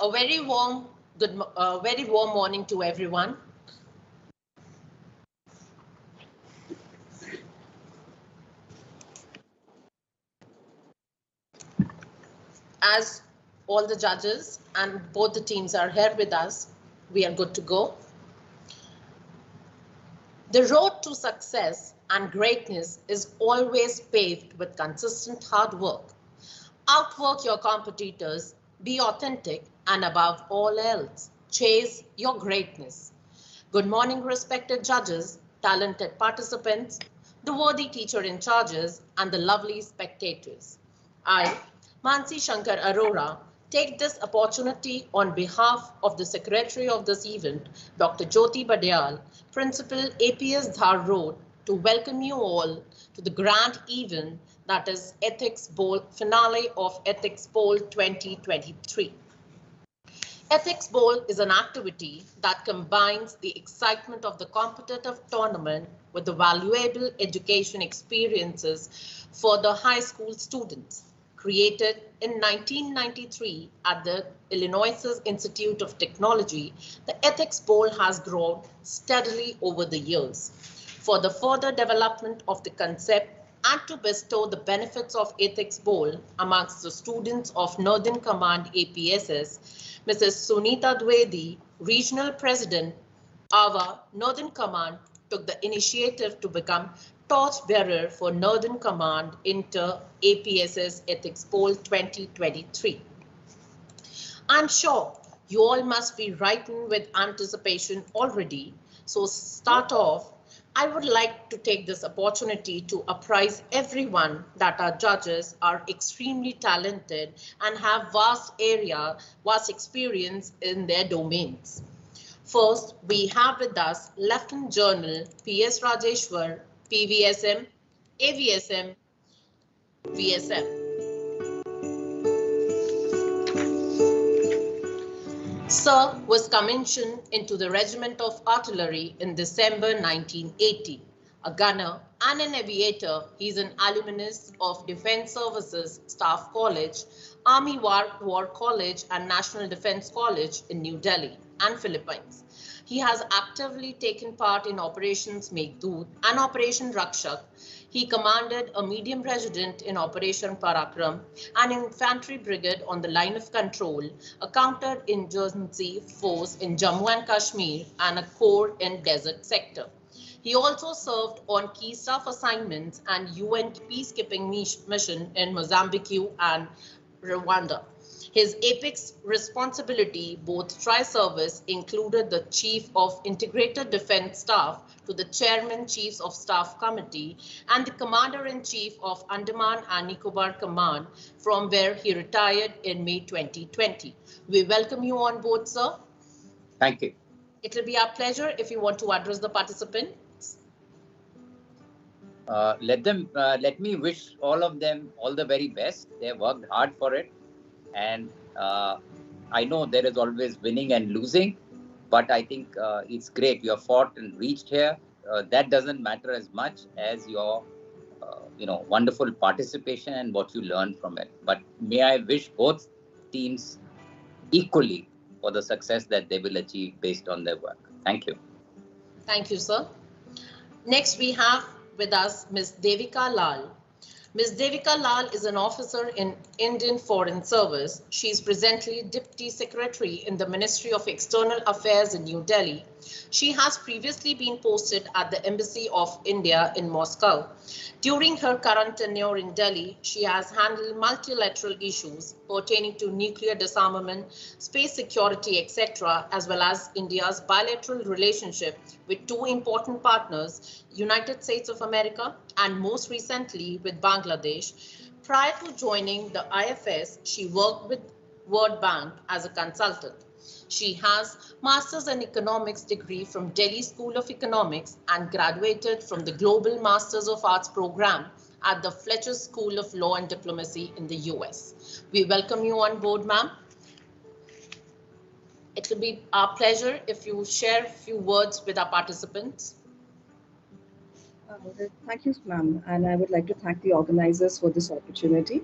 A very warm morning to everyone. As all the judges and both the teams are here with us, we are good to go. The road to success and greatness is always paved with consistent hard work. Outwork your competitors, be authentic, and above all else, chase your greatness. Good morning, respected judges, talented participants, the worthy teacher in charges, and the lovely spectators. I, Mansi Shankar Arora, take this opportunity on behalf of the secretary of this event, Dr. Jyoti Badiyal, Principal APS Dhar Road, to welcome you all to the grand event that is Ethics Bowl finale of Ethics Bowl 2023. Ethics Bowl is an activity that combines the excitement of the competitive tournament with the valuable education experiences for the high school students. Created in 1993 at the Illinois Institute of Technology, the Ethics Bowl has grown steadily over the years. For the further development of the concept and to bestow the benefits of Ethics Bowl amongst the students of Northern Command APSS, Mrs. Sunita Dwivedi, Regional President, Awwa, Northern Command, took the initiative to become torchbearer for Northern Command Inter APSS Ethics Bowl 2023. I'm sure you all must be writing with anticipation already, so start off. I would like to take this opportunity to apprise everyone that our judges are extremely talented and have vast experience in their domains. First, we have with us Lieutenant General P.S. Rajeshwar, PVSM, AVSM, VSM. Sir was commissioned into the Regiment of Artillery in December 1980. A gunner and an aviator, he is an alumnus of Defence Services Staff College, Army War College and National Defence College in New Delhi and Philippines. He has actively taken part in Operations Meghdoot and Operation Rakshak. He commanded a medium regiment in Operation Parakram, an infantry brigade on the line of control, a counter-insurgency force in Jammu and Kashmir, and a corps in desert sector. He also served on key staff assignments and UN peacekeeping mission in Mozambique and Rwanda. His apex responsibility, both tri-service, included the Chief of Integrated Defense Staff to the Chairman Chiefs of Staff Committee and the Commander-in-Chief of Andaman and Nicobar Command, from where he retired in May 2020. We welcome you on board, sir. Thank you. It will be our pleasure if you want to address the participants. Let me wish all of them all the very best. They worked hard for it. And I know there is always winning and losing, but I think it's great. You have fought and reached here. That doesn't matter as much as your, wonderful participation and what you learned from it. But may I wish both teams equally for the success that they will achieve based on their work. Thank you. Thank you, sir. Next, we have with us Ms. Devika Lal. Ms. Devika Lal is an officer in Indian Foreign Service. She is presently Deputy Secretary in the Ministry of External Affairs in New Delhi. She has previously been posted at the Embassy of India in Moscow. During her current tenure in Delhi, she has handled multilateral issues pertaining to nuclear disarmament, space security, etc., as well as India's bilateral relationship with two important partners, United States of America and most recently with Bangladesh. Prior to joining the IFS, she worked with World Bank as a consultant. She has Masters in Economics degree from Delhi School of Economics and graduated from the Global Masters of Arts program at the Fletcher School of Law and Diplomacy in the US. We welcome you on board, ma'am. It will be our pleasure if you share a few words with our participants. Thank you, ma'am, and I would like to thank the organizers for this opportunity.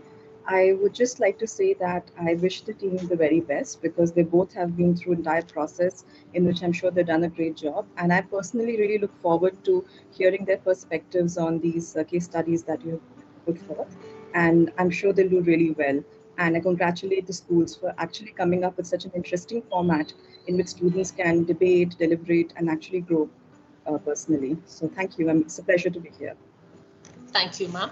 I would just like to say that I wish the team the very best because they both have been through an entire process in which I'm sure they've done a great job. And I personally really look forward to hearing their perspectives on these case studies that you have put forth. And I'm sure they'll do really well. And I congratulate the schools for actually coming up with such an interesting format in which students can debate, deliberate, and actually grow personally. So thank you. It's a pleasure to be here. Thank you, ma'am.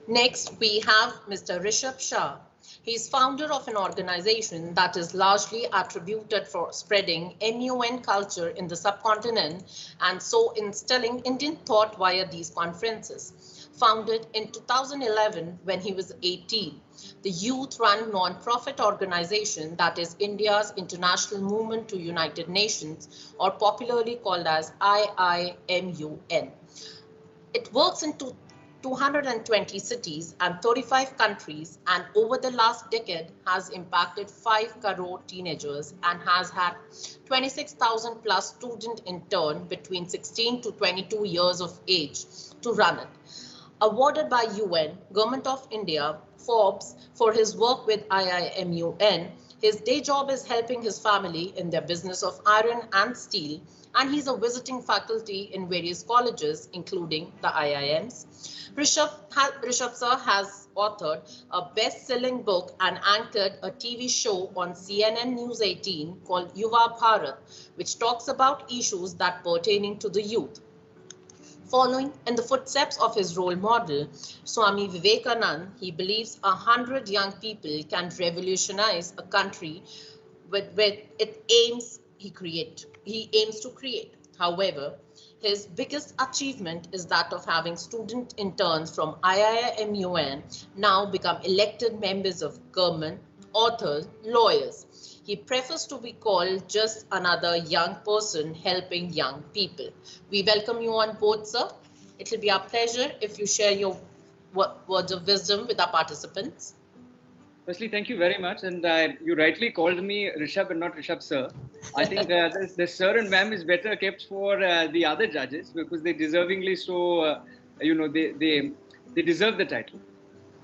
Next, we have Mr. Rishabh Shah. He is founder of an organization that is largely attributed for spreading MUN culture in the subcontinent and so instilling Indian thought via these conferences. Founded in 2011 when he was 18, the youth-run non-profit organization that is India's International Movement to United Nations, or popularly called as IIMUN. It works in 220 cities and 35 countries, and over the last decade has impacted 5 crore teenagers and has had 26,000 plus students in turn between 16 to 22 years of age to run it. Awarded by UN, Government of India, Forbes for his work with IIMUN, his day job is helping his family in their business of iron and steel, and he's a visiting faculty in various colleges, including the IIMs. Rishabh sir has authored a best-selling book and anchored a TV show on CNN News 18 called UDHAMPUR, which talks about issues that pertaining to the youth. Following in the footsteps of his role model, Swami Vivekananda, he believes 100 young people can revolutionize a country with it aims to create. However, his biggest achievement is that of having student interns from IIMUN now become elected members of government, authors, lawyers. He prefers to be called just another young person helping young people. We welcome you on board, sir. It will be our pleasure if you share your words of wisdom with our participants. Firstly, thank you very much. And you rightly called me Rishabh and not Rishabh sir. I think the sir and ma'am is better kept for the other judges because they deservingly so, they deserve the title.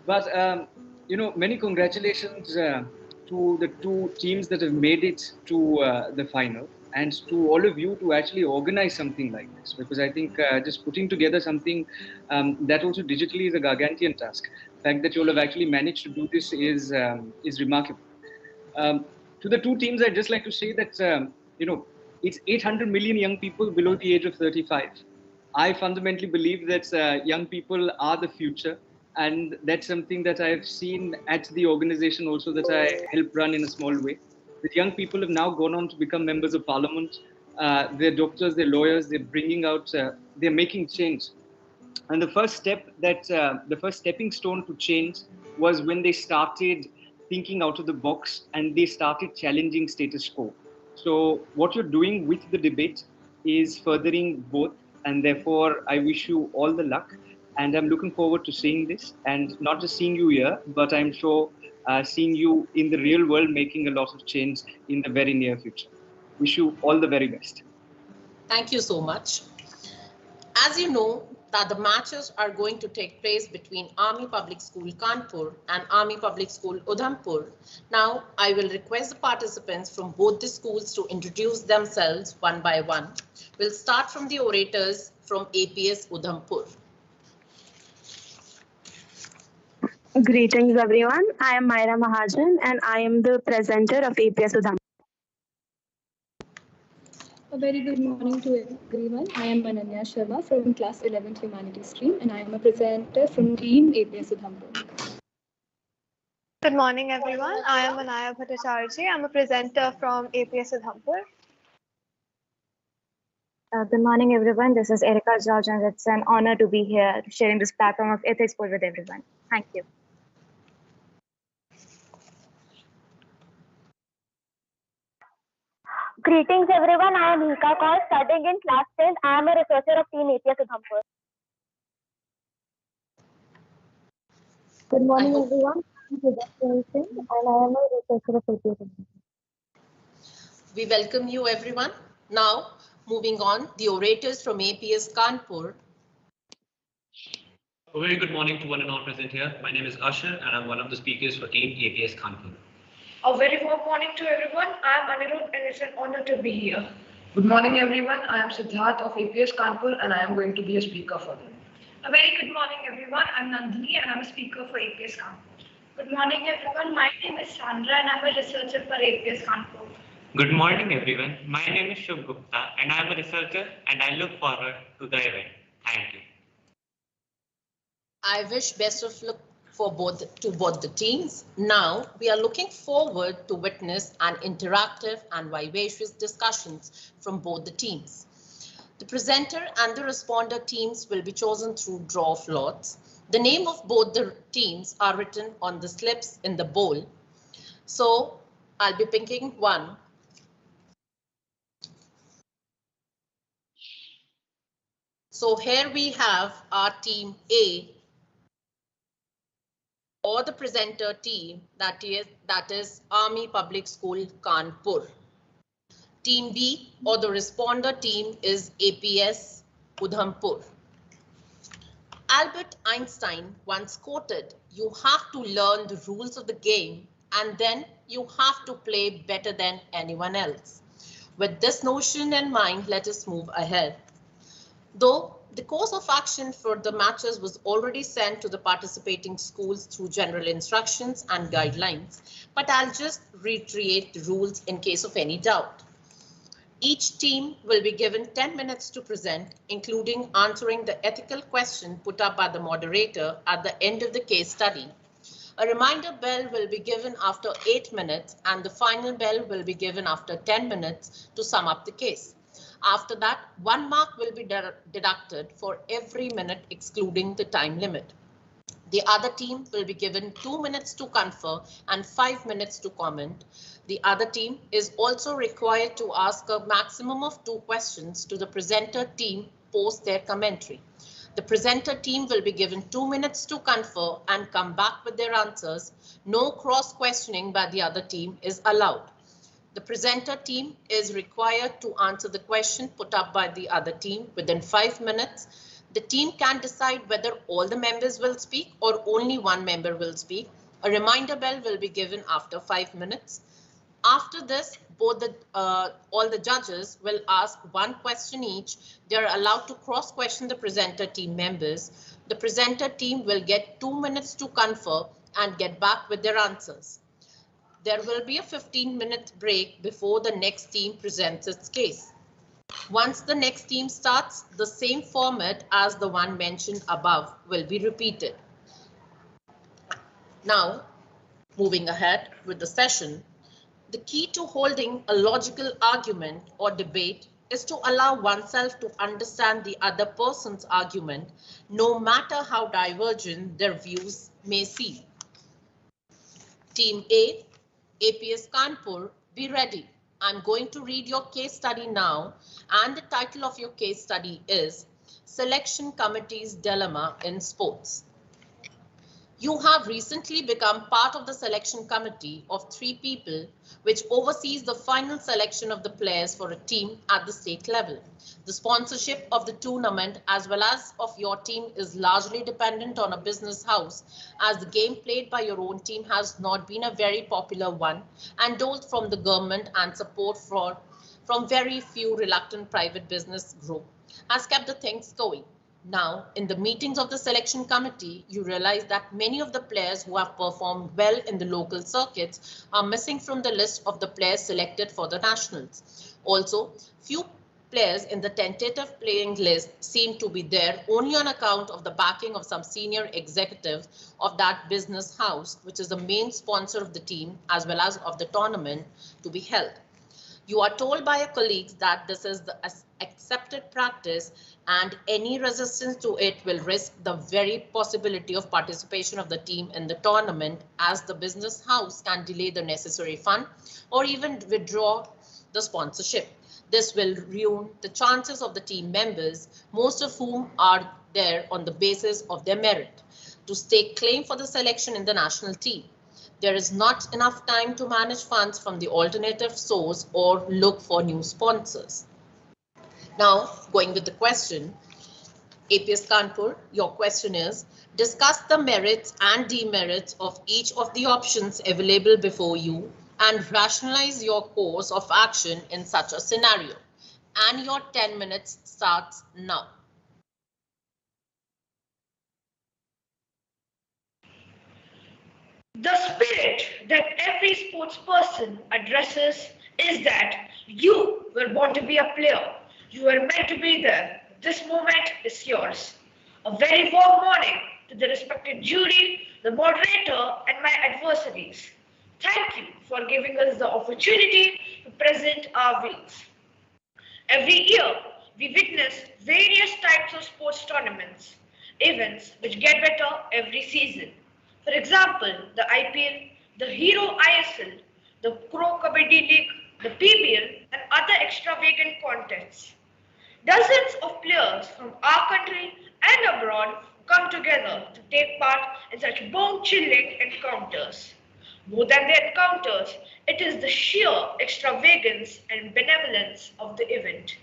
But, many congratulations to the two teams that have made it to the final and to all of you to actually organize something like this, because I think just putting together something that also digitally is a gargantuan task. The fact that you all have actually managed to do this is remarkable. To the two teams, I'd just like to say that, it's 800 million young people below the age of 35. I fundamentally believe that young people are the future. And that's something that I've seen at the organization also that I help run in a small way. That young people have now gone on to become members of parliament. They're doctors, they're lawyers, they're bringing out, they're making change. And the first stepping stone to change was when they started thinking out of the box and they started challenging status quo. So what you're doing with the debate is furthering both, and therefore I wish you all the luck. And I'm looking forward to seeing this, and not just seeing you here, but I'm sure seeing you in the real world making a lot of change in the very near future. Wish you all the very best. Thank you so much. As you know, that the matches are going to take place between Army Public School Kanpur and Army Public School Udhampur. Now, I will request the participants from both the schools to introduce themselves one by one. We'll start from the orators from APS Udhampur. Greetings everyone, I am Myra Mahajan and I am the presenter of APS Udhampur. A very good morning to everyone. I am Ananya Sharma from class 11th Humanities stream and I am a presenter from team APS Udhampur. Good morning everyone, I am Anaya Bhattacharjee. I am a presenter from APS Udhampur. Good morning everyone, this is Erica George and it's an honor to be here sharing this platform of ethics with everyone. Thank you. Greetings everyone, I am Hika Kaur, studying in class 10. I am a researcher of team APS Udhampur. Good morning everyone, I am Sujat Singh and I am a researcher of APS Udhampur. We welcome you everyone. Now, moving on, the orators from APS Kanpur. A very good morning to one and all present here. My name is Asher and I'm one of the speakers for team APS Kanpur. A very warm morning to everyone. I am Anirudh and it's an honor to be here. Good morning everyone. I am Siddharth of APS Kanpur and I am going to be a speaker for them. A very good morning everyone. I am Nandini and I am a speaker for APS Kanpur. Good morning everyone. My name is Sandra and I am a researcher for APS Kanpur. Good morning everyone. My name is Shubh Gupta and I am a researcher and I look forward to the event. Thank you. I wish best of luck for both the teams. Now we are looking forward to witness an interactive and vivacious discussions from both the teams. The presenter and the responder teams will be chosen through draw of lots. The name of both the teams are written on the slips in the bowl. So I'll be picking one. So here we have our team A, or the presenter team, that is Army Public School Kanpur. Team B or the responder team is APS Udhampur. Albert Einstein once quoted, "You have to learn the rules of the game and then you have to play better than anyone else." With this notion in mind, let us move ahead. Though the course of action for the matches was already sent to the participating schools through general instructions and guidelines, but I'll just reiterate the rules in case of any doubt. Each team will be given 10 minutes to present, including answering the ethical question put up by the moderator at the end of the case study. A reminder bell will be given after 8 minutes and the final bell will be given after 10 minutes to sum up the case. After that, 1 mark will be deducted for every minute excluding the time limit. The other team will be given 2 minutes to confer and 5 minutes to comment. The other team is also required to ask a maximum of 2 questions to the presenter team post their commentary. The presenter team will be given 2 minutes to confer and come back with their answers. No cross-questioning by the other team is allowed. The presenter team is required to answer the question put up by the other team within 5 minutes. The team can decide whether all the members will speak or only one member will speak. A reminder bell will be given after 5 minutes. After this, all the judges will ask one question each. They are allowed to cross-question the presenter team members. The presenter team will get 2 minutes to confer and get back with their answers. There will be a 15-minute break before the next team presents its case. Once the next team starts, the same format as the one mentioned above will be repeated. Now, moving ahead with the session, the key to holding a logical argument or debate is to allow oneself to understand the other person's argument, no matter how divergent their views may seem. Team A, APS Kanpur, be ready. I'm going to read your case study now, and the title of your case study is Selection Committee's Dilemma in Sports. You have recently become part of the selection committee of 3 people, which oversees the final selection of the players for a team at the state level. The sponsorship of the tournament as well as of your team is largely dependent on a business house, as the game played by your own team has not been a very popular one and doled from the government, and support from very few reluctant private business group has kept the things going. Now, in the meetings of the selection committee, you realize that many of the players who have performed well in the local circuits are missing from the list of the players selected for the nationals. Also, few players in the tentative playing list seem to be there only on account of the backing of some senior executive of that business house, which is the main sponsor of the team as well as of the tournament to be held. You are told by your colleagues that this is the accepted practice and any resistance to it will risk the very possibility of participation of the team in the tournament, as the business house can delay the necessary fund or even withdraw the sponsorship. This will ruin the chances of the team members, most of whom are there on the basis of their merit, to stake claim for the selection in the national team. There is not enough time to manage funds from the alternative source or look for new sponsors. Now, going with the question, APS Kanpur, your question is, discuss the merits and demerits of each of the options available before you and rationalize your course of action in such a scenario. And your 10 minutes starts now. The spirit that every sports person addresses is that you were born to be a player. You were meant to be there. This moment is yours. A very warm morning to the respected jury, the moderator, and my adversaries. Thank you for giving us the opportunity to present our views. Every year, we witness various types of sports tournaments, events which get better every season. For example, the IPL, the Hero ISL, the Pro Kabaddi League, the PBL, and other extravagant contests. Dozens of players from our country and abroad come together to take part in such bone-chilling encounters. More than the encounters, it is the sheer extravagance and benevolence of the event.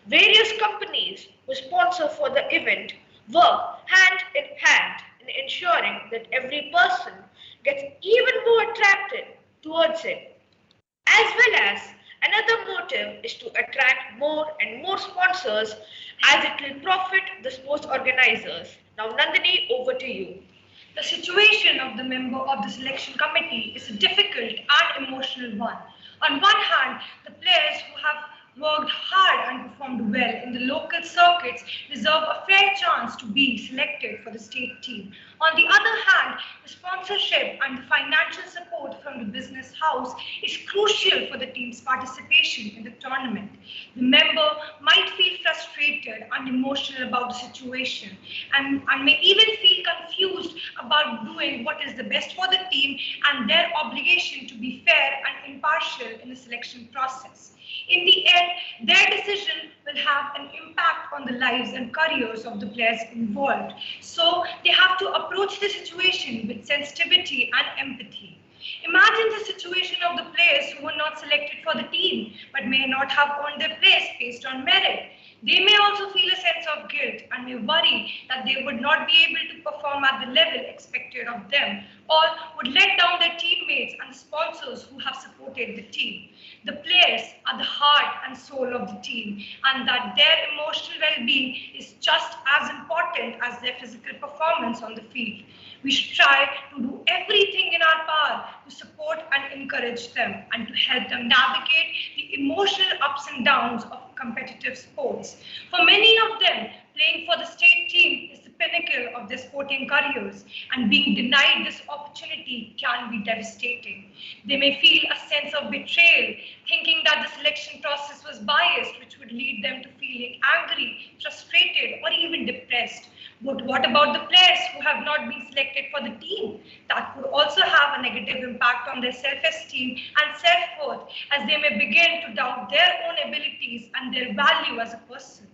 Various companies who sponsor for the event work hand in hand in ensuring that every person gets even more attracted towards it. As well as another motive is to attract more and more sponsors, as it will profit the sports organizers. Now, Nandini, over to you. The situation of the member of the selection committee is a difficult and emotional one. On one hand, the players who have worked hard and performed well in the local circuits deserve a fair chance to be selected for the state team. On the other hand, the sponsorship and the financial support from the business house is crucial for the team's participation in the tournament. The member might feel frustrated and emotional about the situation and may even feel confused about doing what is the best for the team and their obligation to be fair and impartial in the selection process. In the end, their decision will have an impact on the lives and careers of the players involved. So they have to approach the situation with sensitivity and empathy. Imagine the situation of the players who were not selected for the team but may not have earned their place based on merit. They may also feel a sense of guilt and may worry that they would not be able to perform at the level expected of them, or would let down their teammates and sponsors who have supported the team. The players are the heart and soul of the team, and that their emotional well-being is just as important as their physical performance on the field. We should try to do everything in our power to support and encourage them and to help them navigate the emotional ups and downs of competitive sports. For many of them, playing for the state team is the pinnacle of their sporting careers, and being denied this opportunity can be devastating. They may feel a sense of betrayal, thinking that the selection process was biased, which would lead them to feeling angry, frustrated, or even depressed. But what about the players who have not been selected for the team? That could also have a negative impact on their self-esteem and self-worth, as they may begin to doubt their own abilities and their value as a person.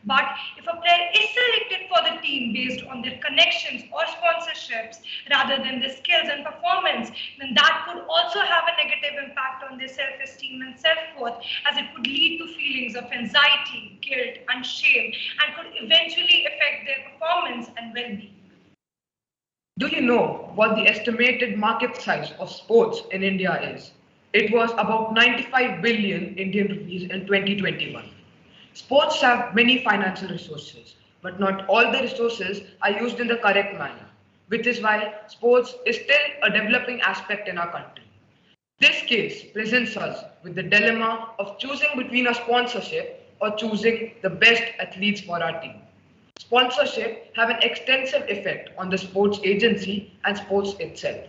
But if a player is selected for the team based on their connections or sponsorships rather than their skills and performance, then that could also have a negative impact on their self-esteem and self-worth, as it could lead to feelings of anxiety, guilt, and shame, and could eventually affect their performance and well-being. Do you know what the estimated market size of sports in India is? It was about 95 billion Indian rupees in 2021. Sports have many financial resources, but not all the resources are used in the correct manner, which is why sports is still a developing aspect in our country. This case presents us with the dilemma of choosing between a sponsorship or choosing the best athletes for our team. Sponsorship have an extensive effect on the sports agency and sports itself.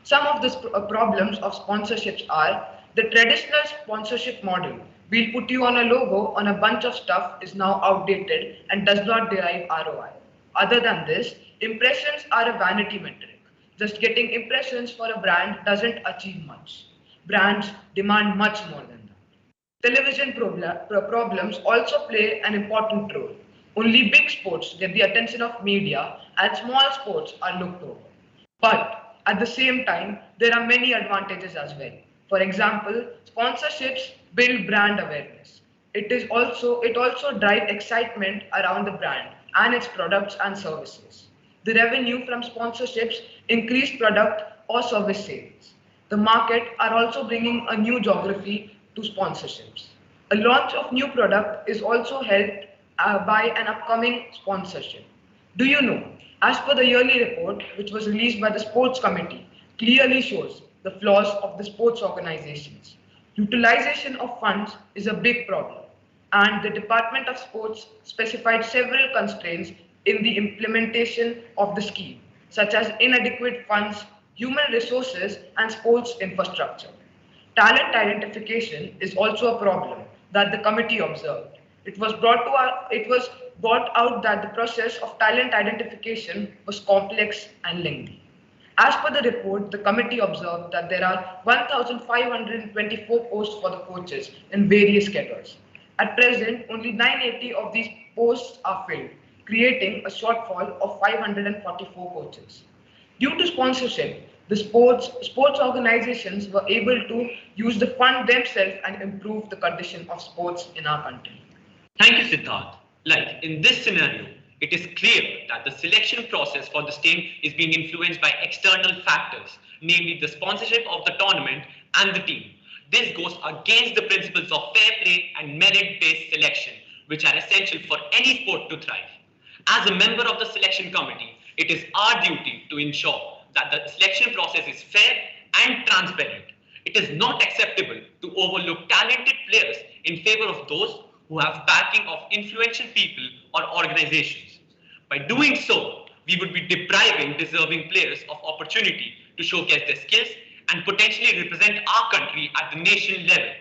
Some of the problems of sponsorships are the traditional sponsorship model. We'll put you on a logo on a bunch of stuff is now outdated and does not derive ROI. Other than this, impressions are a vanity metric. Just getting impressions for a brand doesn't achieve much. Brands demand much more than that. Television problems also play an important role. Only big sports get the attention of media and small sports are looked over. But at the same time, there are many advantages as well. For example, sponsorships build brand awareness. It also drives excitement around the brand and its products and services. The revenue from sponsorships increase product or service sales. The market are also bringing a new geography to sponsorships. A launch of new product is also helped by an upcoming sponsorship. Do you know, as per the yearly report, which was released by the Sports Committee, clearly shows the flaws of the sports organizations. Utilization of funds is a big problem, and the Department of Sports specified several constraints in the implementation of the scheme, such as inadequate funds, human resources, and sports infrastructure. Talent identification is also a problem that the committee observed. It was brought out that the process of talent identification was complex and lengthy. As per the report, the committee observed that there are 1,524 posts for the coaches in various cadres. At present, only 980 of these posts are filled, creating a shortfall of 544 coaches. Due to sponsorship, the sports organizations were able to use the fund themselves and improve the condition of sports in our country. Thank you, Siddharth. Like in this scenario, it is clear that the selection process for this team is being influenced by external factors, namely the sponsorship of the tournament and the team. This goes against the principles of fair play and merit-based selection, which are essential for any sport to thrive. As a member of the selection committee, it is our duty to ensure that the selection process is fair and transparent. It is not acceptable to overlook talented players in favor of those who have backing of influential people or organizations. By doing so, we would be depriving deserving players of opportunity to showcase their skills and potentially represent our country at the nation level.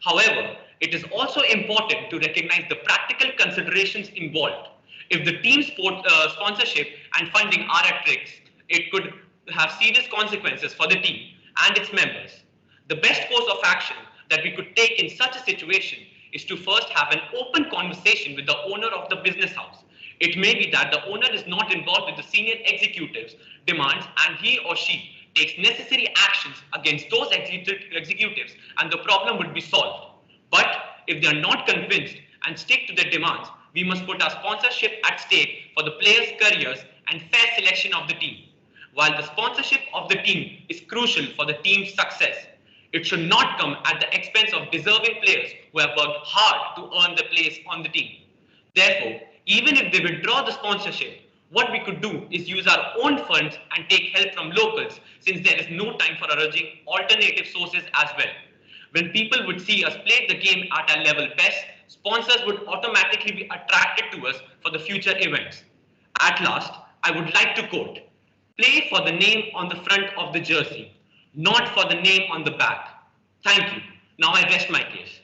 However, it is also important to recognize the practical considerations involved. If the team sponsorship and funding are at risk, it could have serious consequences for the team and its members. The best course of action that we could take in such a situation is to first have an open conversation with the owner of the business house. It may be that the owner is not involved with the senior executives' demands and he or she takes necessary actions against those executives and the problem would be solved. But if they are not convinced and stick to their demands, we must put our sponsorship at stake for the players' careers and fair selection of the team. While the sponsorship of the team is crucial for the team's success, it should not come at the expense of deserving players who have worked hard to earn their place on the team. Therefore, even if they withdraw the sponsorship, what we could do is use our own funds and take help from locals, since there is no time for arranging alternative sources as well. When people would see us play the game at our level best, sponsors would automatically be attracted to us for the future events. At last, I would like to quote, "Play for the name on the front of the jersey, not for the name on the back." Thank you. Now I rest my case.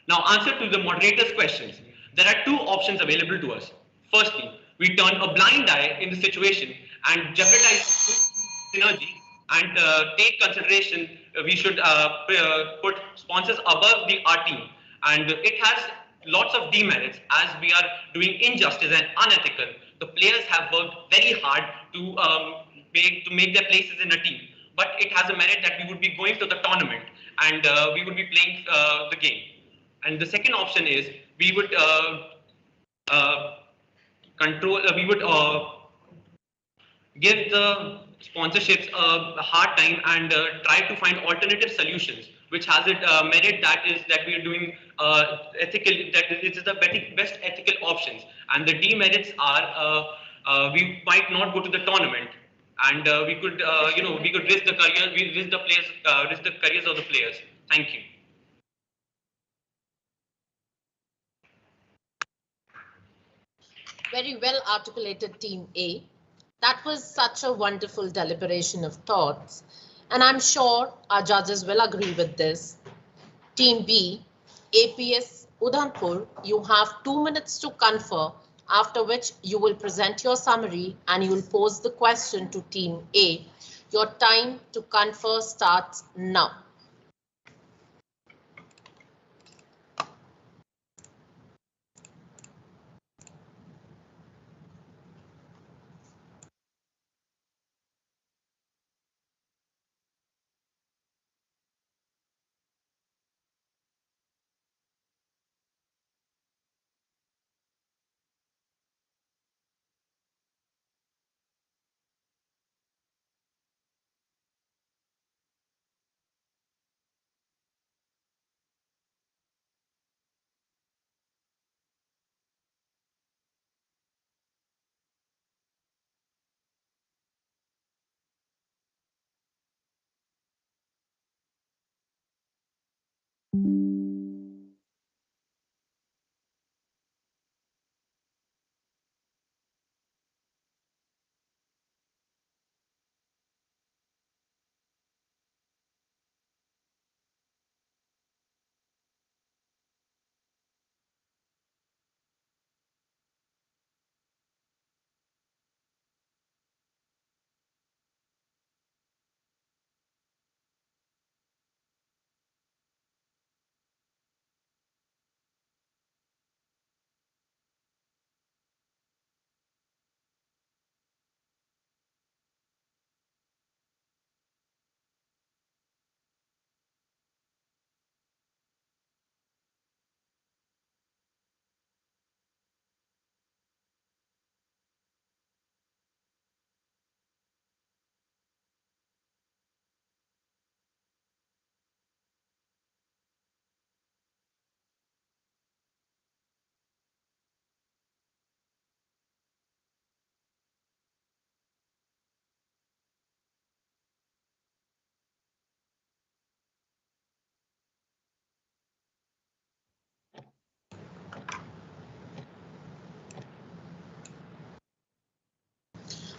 Now, answer to the moderator's questions. There are two options available to us. Firstly, we turn a blind eye in the situation and jeopardize synergy and take consideration. We should put sponsors above our team, and it has lots of demerits as we are doing injustice and unethical. The players have worked very hard to make their places in a team, but it has a merit that we would be going to the tournament and we would be playing the game. And the second option is we would give the sponsorships a hard time and try to find alternative solutions, which has it merit that we are doing ethical, that it is the best ethical options. And the demerits are we might not go to the tournament, and we could we could risk the risk the careers of the players. Thank you. Very well articulated, Team A. That was such a wonderful deliberation of thoughts, and I'm sure our judges will agree with this. Team B, APS Udhampur, you have 2 minutes to confer, after which you will present your summary and you will pose the question to Team A. Your time to confer starts now.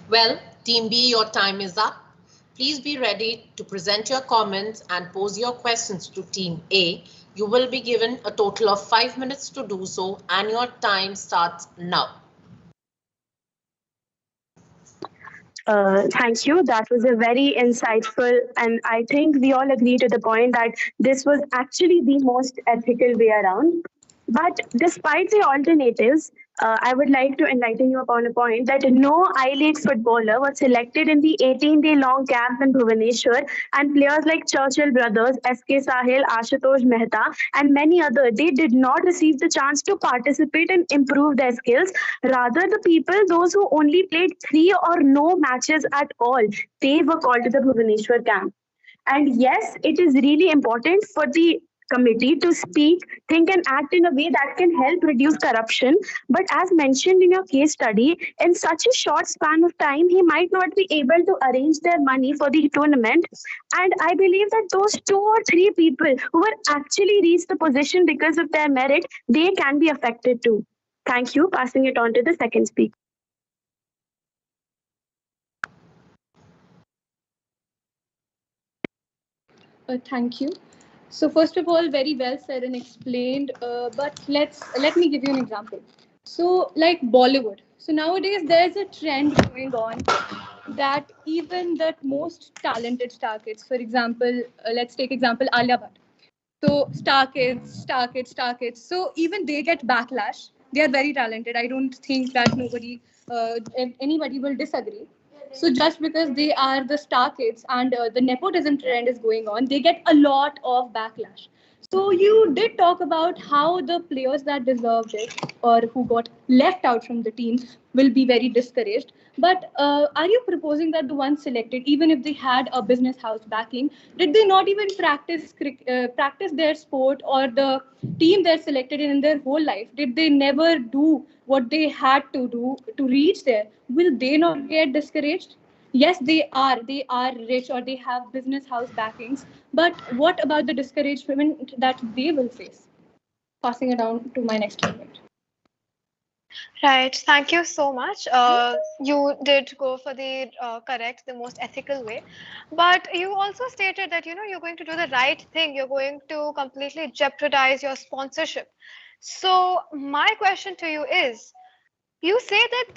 Well, Team B, your time is up. Please be ready to present your comments and pose your questions to Team A. You will be given a total of 5 minutes to do so, and your time starts now. Thank you. That was a very insightful, and I think we all agree to the point that this was actually the most ethical way around. But despite the alternatives, I would like to enlighten you upon a point that no I-League footballer was selected in the 18-day long camp in Bhubaneswar, and players like Churchill brothers, S.K. Sahil, Ashutosh Mehta, and many others, they did not receive the chance to participate and improve their skills. Rather, the people, those who only played three or no matches at all, they were called to the Bhubaneswar camp. And yes, it is really important for the committee to speak, think, and act in a way that can help reduce corruption. But as mentioned in your case study, in such a short span of time, he might not be able to arrange their money for the tournament. And I believe that those two or three people who were actually reached the position because of their merit, they can be affected too. Thank you. Passing it on to the second speaker. Thank you. So first of all, very well said and explained. But let me give you an example. So like Bollywood. So nowadays there's a trend going on that even the most talented star kids, for example, let's take example Alia Bhatt. So star kids. So even they get backlash. They are very talented. I don't think that anybody will disagree. So just because they are the star kids and the nepotism trend is going on, they get a lot of backlash. So you did talk about how the players that deserved it or who got left out from the team will be very discouraged. But are you proposing that the ones selected, even if they had a business house backing, did they not even practice their sport or the team they're selected in their whole life? Did they never do what they had to do to reach there? Will they not get discouraged? Yes, they are rich or they have business house backings, but what about the discouragement that they will face? Passing it on to my next comment. Right. Thank you so much. You did go for the correct, the most ethical way. But you also stated that, you're going to do the right thing. You're going to completely jeopardize your sponsorship. So my question to you is, you say that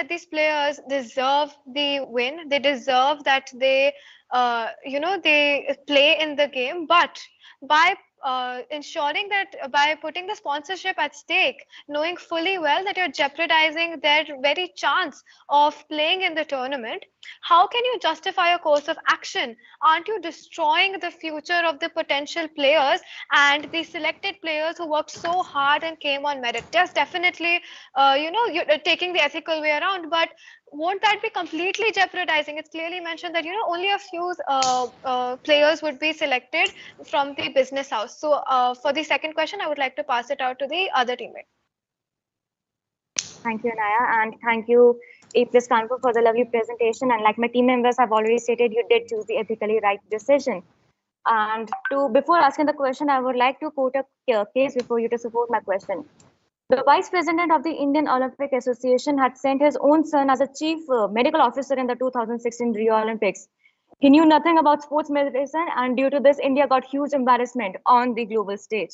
these players deserve the win. They deserve that they play in the game. But by ensuring that by putting the sponsorship at stake, knowing fully well that you're jeopardizing their very chance of playing in the tournament, how can you justify a course of action? Aren't you destroying the future of the potential players and the selected players who worked so hard and came on merit? Yes, definitely, you're taking the ethical way around, but won't that be completely jeopardizing? It's clearly mentioned that, only a few players would be selected from the business house. So for the second question, I would like to pass it out to the other teammate. Thank you, Anaya, and thank you, A plus Kanpur, for the lovely presentation. And like my team members have already stated, you did choose the ethically right decision. And before asking the question, I would like to quote a case before you to support my question. The vice president of the Indian Olympic Association had sent his own son as a chief medical officer in the 2016 Rio Olympics. He knew nothing about sports medicine, and due to this, India got huge embarrassment on the global stage.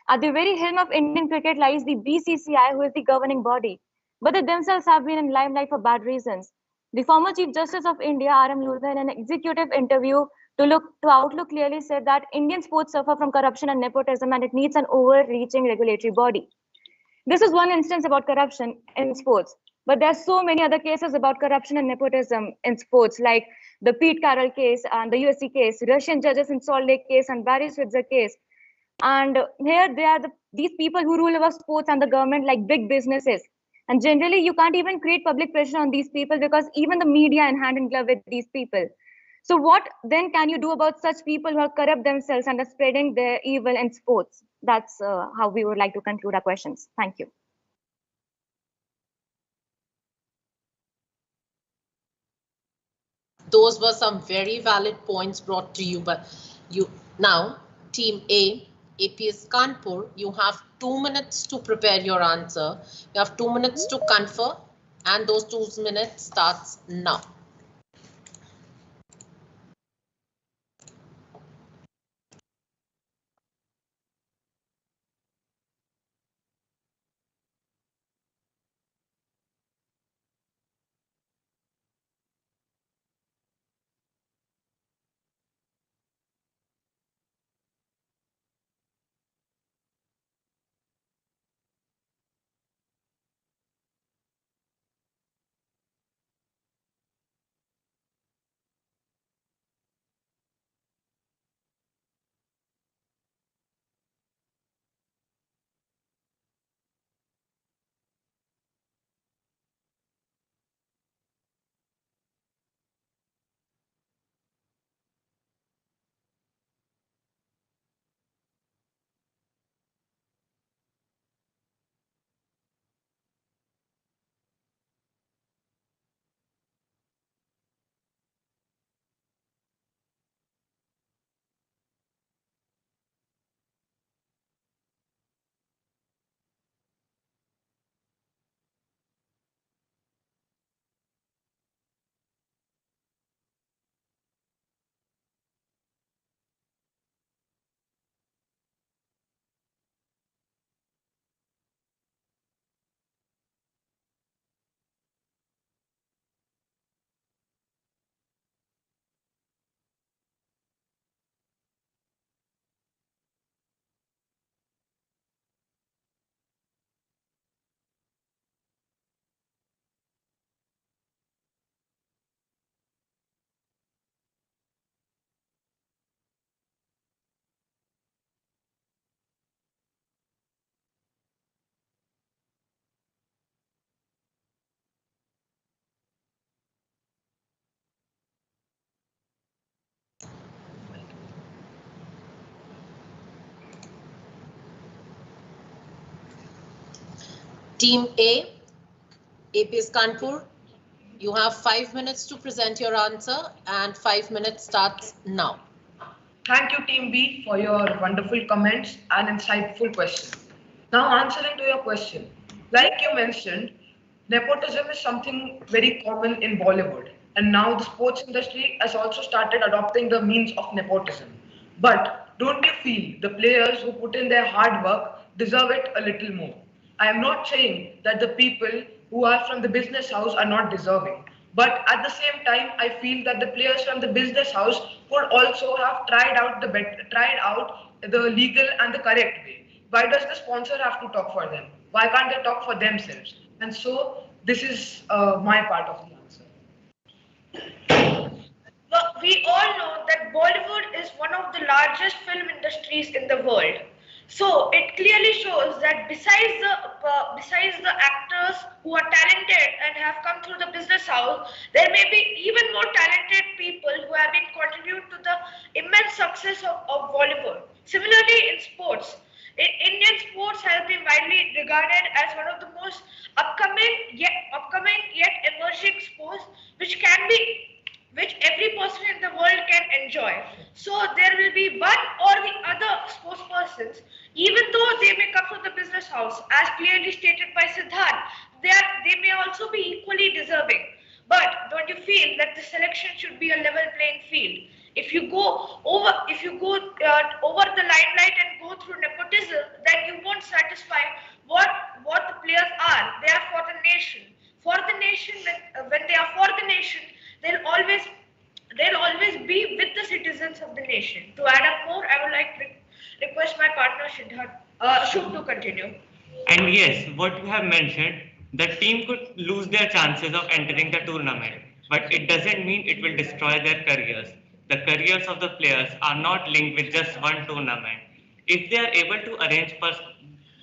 At the very helm of Indian cricket lies the BCCI, who is the governing body, but they themselves have been in limelight for bad reasons. The former Chief Justice of India, R.M. Luther, in an executive interview to Outlook, clearly said that Indian sports suffer from corruption and nepotism, and it needs an overreaching regulatory body. This is one instance about corruption in sports, but there are so many other cases about corruption and nepotism in sports, like the Pete Carroll case and the USC case, Russian judges in Salt Lake case, and Barry Switzer case. And here they are these people who rule over sports and the government like big businesses. And generally, you can't even create public pressure on these people because even the media are hand in glove with these people. So what then can you do about such people who are corrupt themselves and are spreading their evil in sports? That's how we would like to conclude our questions. Thank you. Those were some very valid points brought to you by you. Now, Team A, APS Kanpur, you have 2 minutes to prepare your answer. You have 2 minutes to confer, and those 2 minutes starts now. Team A, APS Kanpur, you have 5 minutes to present your answer and 5 minutes starts now. Thank you, Team B, for your wonderful comments and insightful questions. Now, answering to your question, like you mentioned, nepotism is something very common in Bollywood, and now the sports industry has also started adopting the means of nepotism. But don't you feel the players who put in their hard work deserve it a little more? I am not saying that the people who are from the business house are not deserving. But at the same time, I feel that the players from the business house could also have tried out the legal and the correct way. Why does the sponsor have to talk for them? Why can't they talk for themselves? And so this is my part of the answer. Well, we all know that Bollywood is one of the largest film industries in the world. So it clearly shows that besides the actors who are talented and have come through the business house, there may be even more talented people who have been contributing to the immense success of Bollywood. Similarly, in sports, Indian sports has been widely regarded as one of the most upcoming yet emerging sports, which every person in the world can enjoy. So there will be one or the other sports persons, even though they may come from the business house, as clearly stated by Siddharth, they may also be equally deserving. But don't you feel that the selection should be a level playing field? If you go over the limelight and go through nepotism, then you won't satisfy what the players are. They are for the nation. For the nation, when they are for the nation, they'll always be with the citizens of the nation. To add up more, I would like to request my partner Shubh to continue. And yes, what you have mentioned, the team could lose their chances of entering the tournament, but it doesn't mean it will destroy their careers. The careers of the players are not linked with just one tournament. If they are able to arrange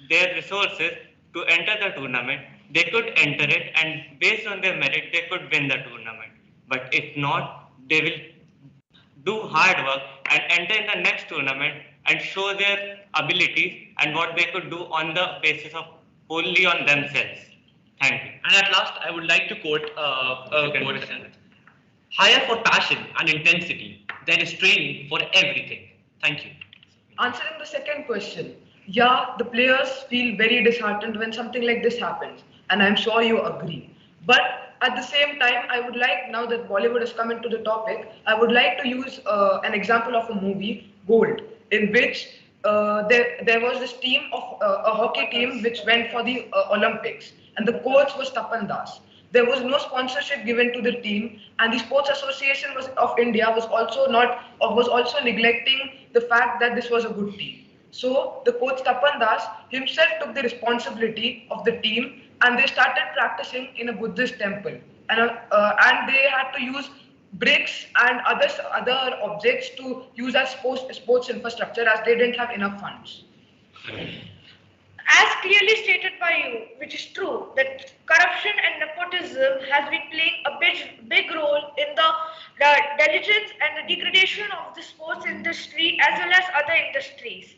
their resources to enter the tournament, they could enter it, and based on their merit, they could win the tournament. But if not, they will do hard work and enter in the next tournament and show their abilities and what they could do on the basis of wholly on themselves. Thank you. And at last, I would like to quote a quote. Hire for passion and intensity. There is training for everything. Thank you. Answering the second question, yeah, the players feel very disheartened when something like this happens, and I'm sure you agree. But at the same time, I would like, now that Bollywood has come into the topic, I would like to use an example of a movie, Gold, in which there was this team of a hockey team which went for the Olympics, and the coach was Tapan Das. There was no sponsorship given to the team, and the Sports Association of India was also neglecting the fact that this was a good team. So the coach Tapan Das himself took the responsibility of the team, and they started practicing in a Buddhist temple, and they had to use bricks and other objects to use as sports infrastructure, as they didn't have enough funds. As clearly stated by you, which is true, that corruption and nepotism has been playing a big role in the diligence and the degradation of the sports industry as well as other industries.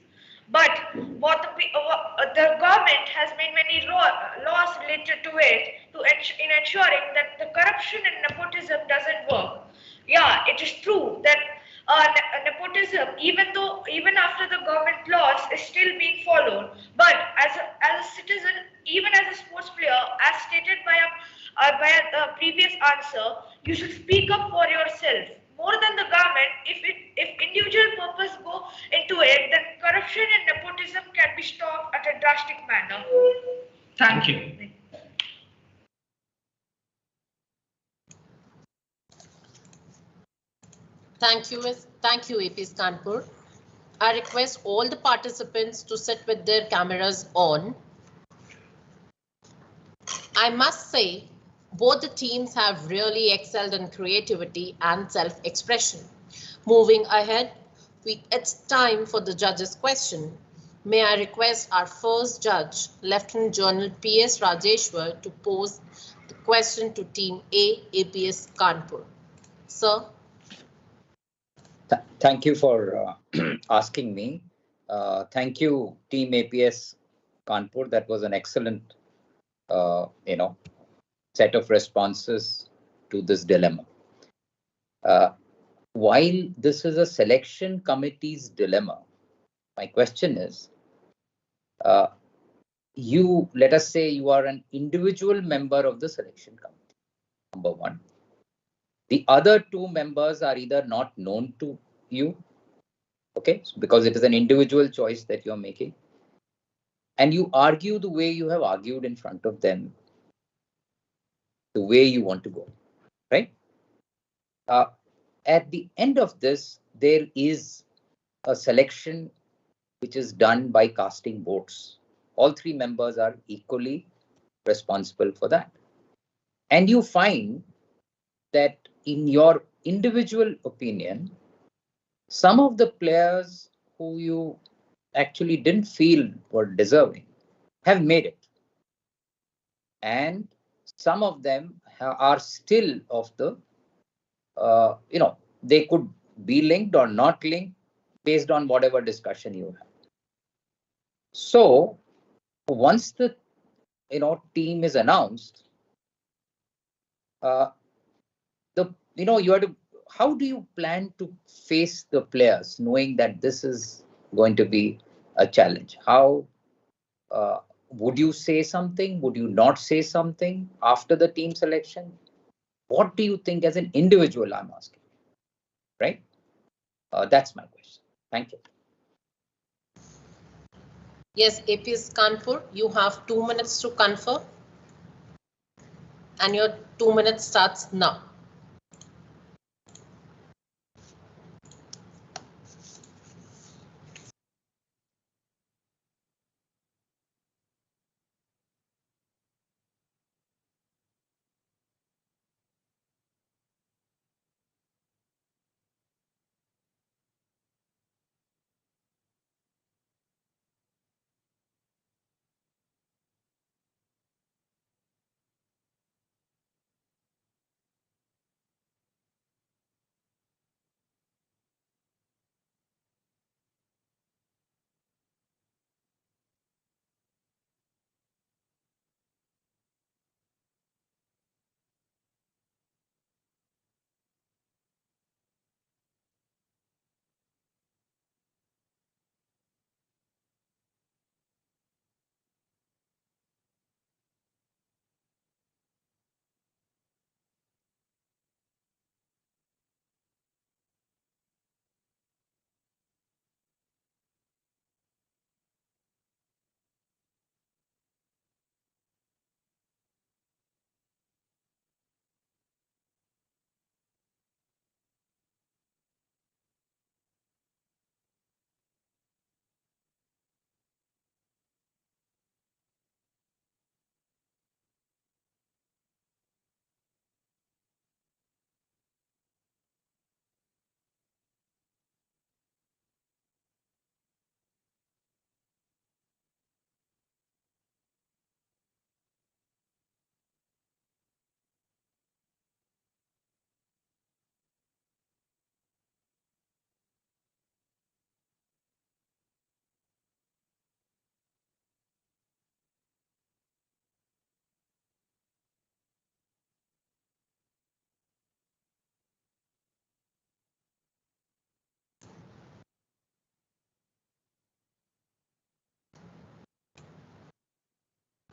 But what the government has made many laws related to it in ensuring that the corruption and nepotism doesn't work. Yeah, it is true that nepotism, even after the government laws, is still being followed. But as a citizen, even as a sports player, as stated by a previous answer, you should speak up for yourself. More than the government, if individual purpose go into it, then corruption and nepotism can be stopped at a drastic manner. Thank you. Thank you, APS Kanpur. I request all the participants to sit with their cameras on. I must say, both the teams have really excelled in creativity and self-expression. Moving ahead, it's time for the judges' question. May I request our first judge, Lieutenant General P.S. Rajeshwar, to pose the question to Team A, APS Kanpur. Sir. Thank you for asking me. Thank you, Team APS Kanpur. That was an excellent you know, set of responses to this dilemma. While this is a selection committee's dilemma, my question is, let us say you are an individual member of the selection committee, number one. The other two members are either not known to you, okay, because it is an individual choice that you're making, and you argue the way you have argued in front of them, the way you want to go, right? At the end of this, there is a selection which is done by casting votes. All three members are equally responsible for that. And you find that in your individual opinion, some of the players who you actually didn't feel were deserving have made it. And some of them are still of the, they could be linked or not linked based on whatever discussion you have. So once the team is announced, you have to, how do you plan to face the players knowing that this is going to be a challenge? How would you say something? Would you not say something after the team selection? What do you think as an individual? I'm asking, right? That's my question. Thank you. Yes, APS Kanpur, you have 2 minutes to confer. And your 2 minutes starts now.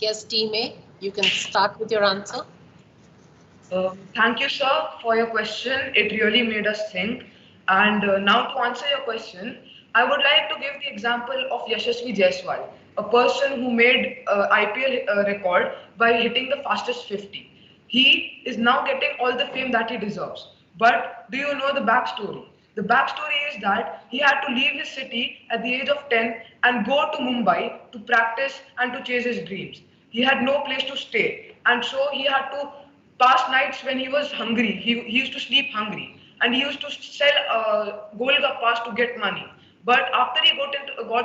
Yes, Team A, you can start with your answer. Thank you, sir, for your question. It really made us think. And now to answer your question, I would like to give the example of Yashasvi Jaiswal, a person who made IPL record by hitting the fastest 50. He is now getting all the fame that he deserves. But do you know the backstory? The backstory is that he had to leave his city at the age of 10 and go to Mumbai to practice and to chase his dreams. He had no place to stay, and so he had to past nights when he was hungry. He used to sleep hungry, and he used to sell Golgappas to get money. But after he got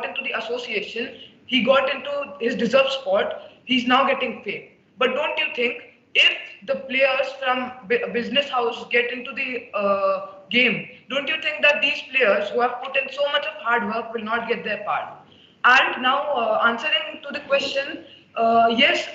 into the association, he got into his deserved spot. He's now getting fame. But don't you think if the players from business house get into the game, don't you think that these players who have put in so much of hard work will not get their part? And now answering to the question, Yes,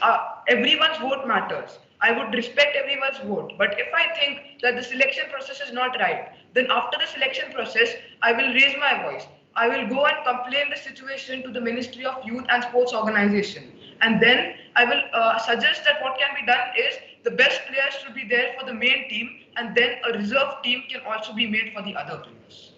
everyone's vote matters. I would respect everyone's vote. But if I think that the selection process is not right, then after the selection process, I will raise my voice. I will go and complain the situation to the Ministry of Youth and Sports Organization. And then I will suggest that what can be done is the best players should be there for the main team, and then a reserve team can also be made for the other players.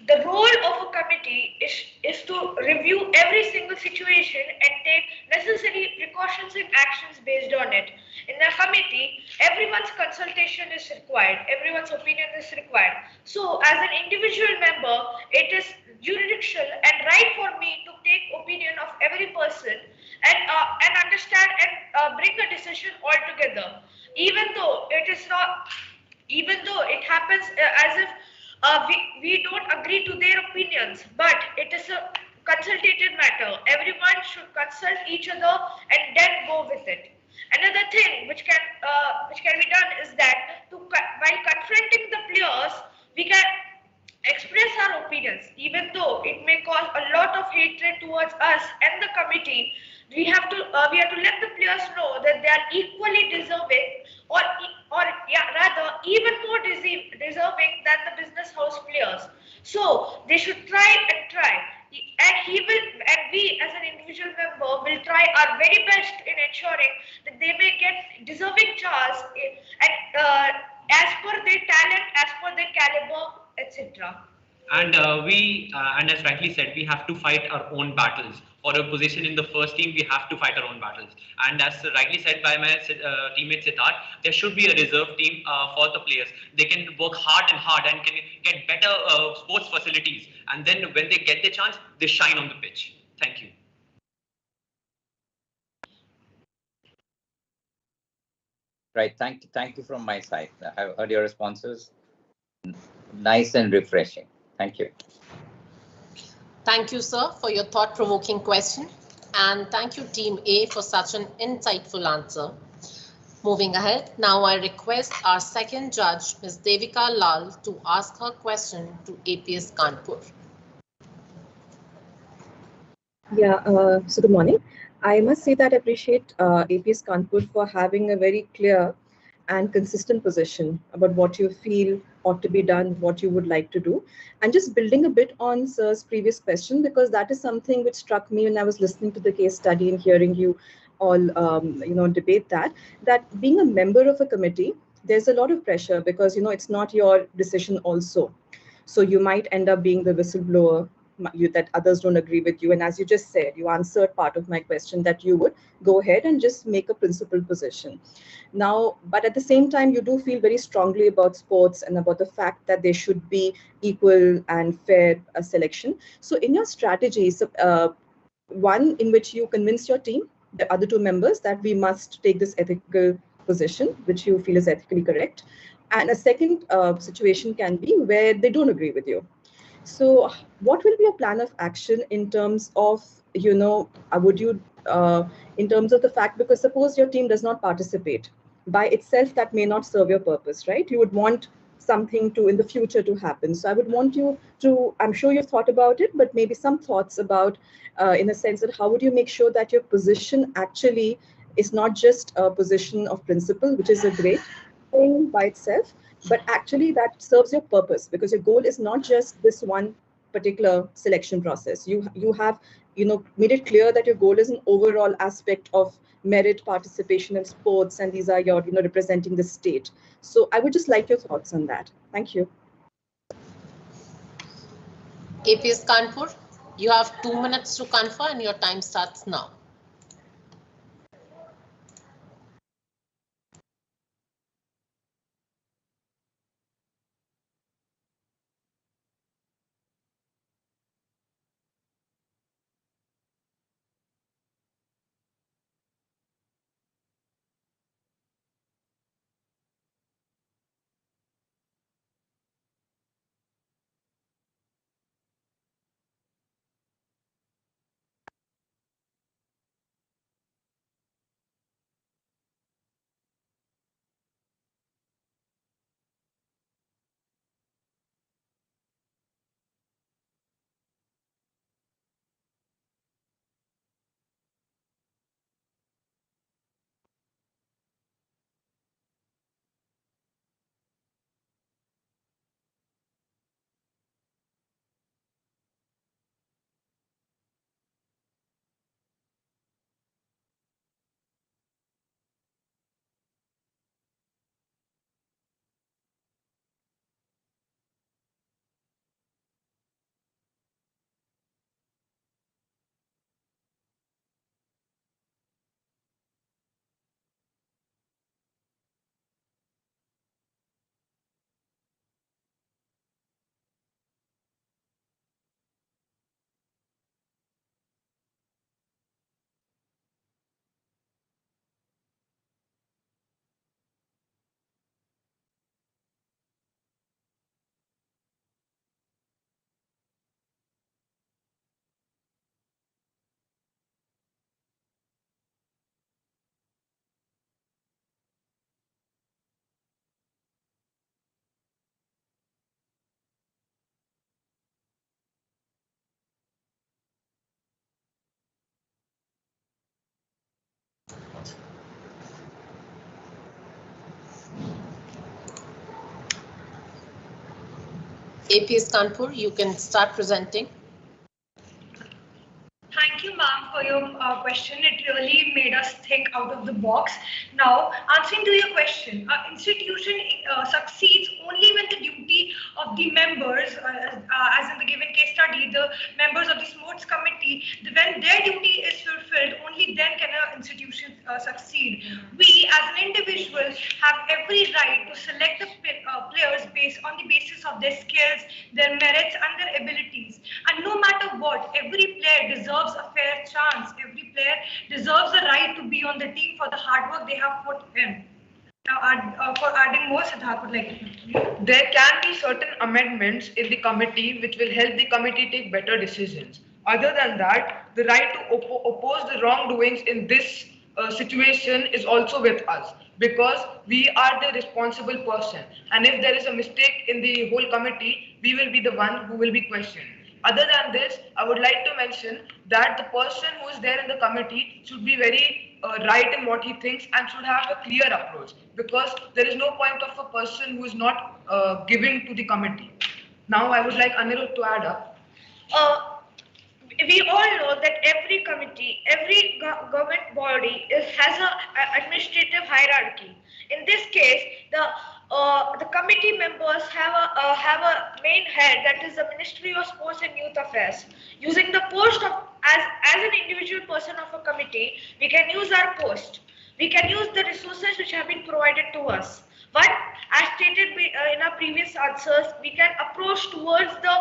The role of a committee is to review every single situation and take necessary precautions and actions based on it. In a committee, everyone's consultation is required, everyone's opinion is required. So, as an individual member, it is judicial and right for me to take opinion of every person and understand and bring a decision altogether. Even though it is not, even though it happens as if we don't agree to their opinions, but it is a consultative matter. Everyone should consult each other and then go with it. Another thing which can be done is that while confronting the players, we can express our opinions, even though it may cause a lot of hatred towards us and the committee. We have to let the players know that they are equally deserving, or yeah, rather even more deserving than the business house players. So they should try and try, and we as an individual member will try our very best in ensuring that they may get deserving chance and as per their talent, as per their caliber, etc. And and as rightly said, we have to fight our own battles. For a position in the first team, we have to fight our own battles. And as rightly said by my teammate Siddharth, there should be a reserve team for the players. They can work hard and can get better sports facilities. And then when they get the chance, they shine on the pitch. Thank you. Right. Thank you from my side. I have heard your responses. Nice and refreshing. Thank you. Thank you, sir, for your thought-provoking question. And thank you, Team A, for such an insightful answer. Moving ahead, now I request our second judge, Ms. Devika Lal, to ask her question to APS Kanpur. Yeah, so good morning. I must say that I appreciate APS Kanpur for having a very clear and consistent position about what you feel ought to be done, what you would like to do. And just building a bit on Sir's previous question, because that is something which struck me when I was listening to the case study and hearing you all, debate that being a member of a committee, there's a lot of pressure because, it's not your decision also. So you might end up being the whistleblower that others don't agree with you. And as you just said, you answered part of my question that you would go ahead and just make a principled position. Now, but at the same time, you do feel very strongly about sports and about the fact that there should be equal and fair selection. So in your strategies, one in which you convince your team, the other two members, that we must take this ethical position, which you feel is ethically correct. And a second situation can be where they don't agree with you. So what will be a plan of action in terms of, would you, in terms of the fact, because suppose your team does not participate, by itself, that may not serve your purpose, right? You would want something to in the future to happen. So I would want you to, I'm sure you've thought about it, but maybe some thoughts about, in a sense that how would you make sure that your position actually is not just a position of principle, which is a great thing by itself, but actually that serves your purpose, because your goal is not just this one particular selection process. You have made it clear that your goal is an overall aspect of merit participation in sports, and these are your representing the state. So I would just like your thoughts on that. Thank you. APS Kanpur, you have 2 minutes to confer and your time starts now. APS Kanpur, you can start presenting. Thank you, ma'am, for your question. It really made us think out of the box. Now, answering to your question, our institution succeeds only when the duty of the members, as in the given case study, the members of the sports committee, when their duty is fulfilled, only then can an institution succeed. We, as an individual, have every right to select the players based on the basis of their skills, their merits, and their abilities. And no matter what, every player deserves a fair chance. Every player deserves the right to be on the team for the hard work they have put in. Now, for adding more, Siddharth would like to. There can be certain amendments in the committee which will help the committee take better decisions. Other than that, the right to oppose the wrongdoings in this situation is also with us, because we are the responsible person. And if there is a mistake in the whole committee, we will be the one who will be questioned. Other than this, I would like to mention that the person who is there in the committee should be very right in what he thinks and should have a clear approach, because there is no point of a person who is not giving to the committee. Now I would like Anirudh to add up. We all know that every committee, every government body has an administrative hierarchy. In this case, the committee members have a main head, that is the Ministry of Sports and Youth Affairs. Using the post of as an individual person of a committee, we can use our post. We can use the resources which have been provided to us. But as stated in our previous answers, we can approach towards the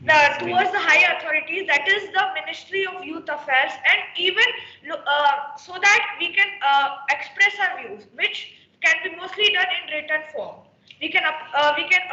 higher authorities, that is the Ministry of Youth Affairs, and even so that we can express our views, which can be mostly done in written form. We can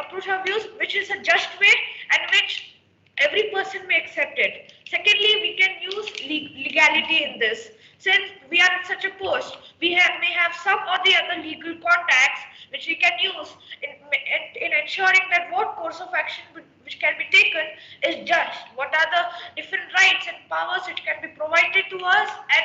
approach our views, which is a just way and which every person may accept it. Secondly, we can use legality in this. Since we are at such a post, we may have some or the other legal contacts which we can use in ensuring that what course of action which can be taken is just. What are the different rights and powers which can be provided to us, and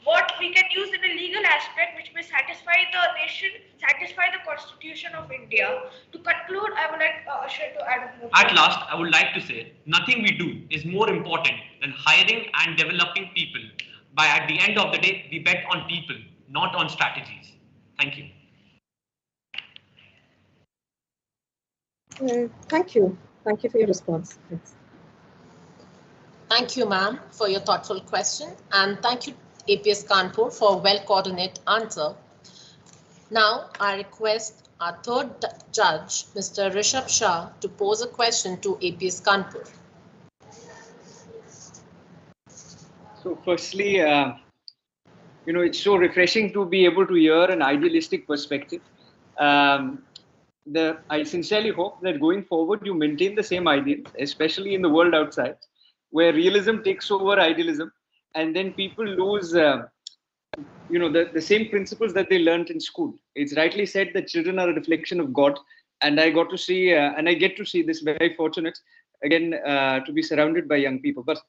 what we can use in a legal aspect which may satisfy the nation, satisfy the Constitution of India. To conclude, I would like Ashar to add more. At last, I would like to say, nothing we do is more important than hiring and developing people. But at the end of the day, we bet on people, not on strategies. Thank you. Thank you. Thank you for your response. Thanks. Thank you, ma'am, for your thoughtful question. And thank you, APS Kanpur, for a well-coordinated answer. Now, I request our third judge, Mr. Rishabh Shah, to pose a question to APS Kanpur. So firstly, it's so refreshing to be able to hear an idealistic perspective. I sincerely hope that going forward, you maintain the same ideals, especially in the world outside, where realism takes over idealism, and then people lose, the same principles that they learned in school. It's rightly said that children are a reflection of God, and I got to see, and I get to see this, very fortunate, again, to be surrounded by young people. But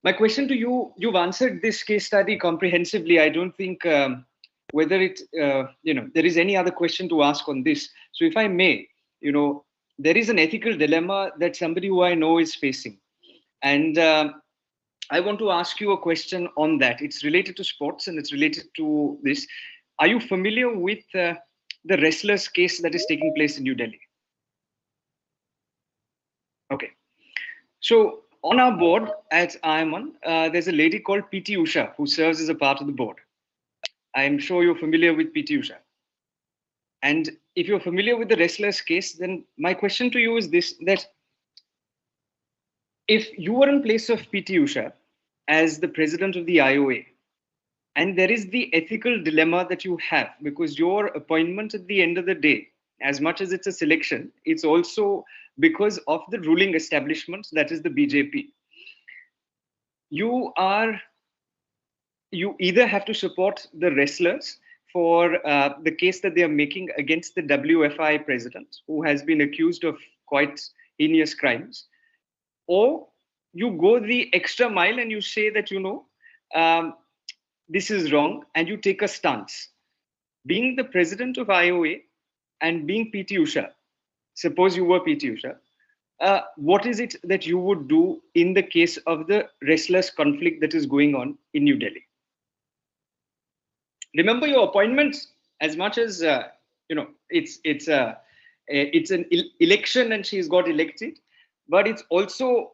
my question to you, you've answered this case study comprehensively. I don't think whether there is any other question to ask on this. So if I may, there is an ethical dilemma that somebody who I know is facing. And I want to ask you a question on that. It's related to sports and it's related to this. Are you familiar with the wrestlers case that is taking place in New Delhi? Okay. So on our board at IMON, there's a lady called PT Usha who serves as a part of the board. I'm sure you're familiar with PT Usha. And if you're familiar with the wrestlers case, then my question to you is this, that if you were in place of PT Usha as the president of the IOA, and there is the ethical dilemma that you have, because your appointment at the end of the day, as much as it's a selection, it's also because of the ruling establishment, that is the BJP. You either have to support the wrestlers for the case that they are making against the WFI president, who has been accused of quite heinous crimes, or you go the extra mile and you say that, this is wrong, and you take a stance. Being the president of IOA and being PT Usha, suppose you were PT Usha, what is it that you would do in the case of the restless conflict that is going on in New Delhi? Remember your appointments as much as it's an election and she's got elected, but it's also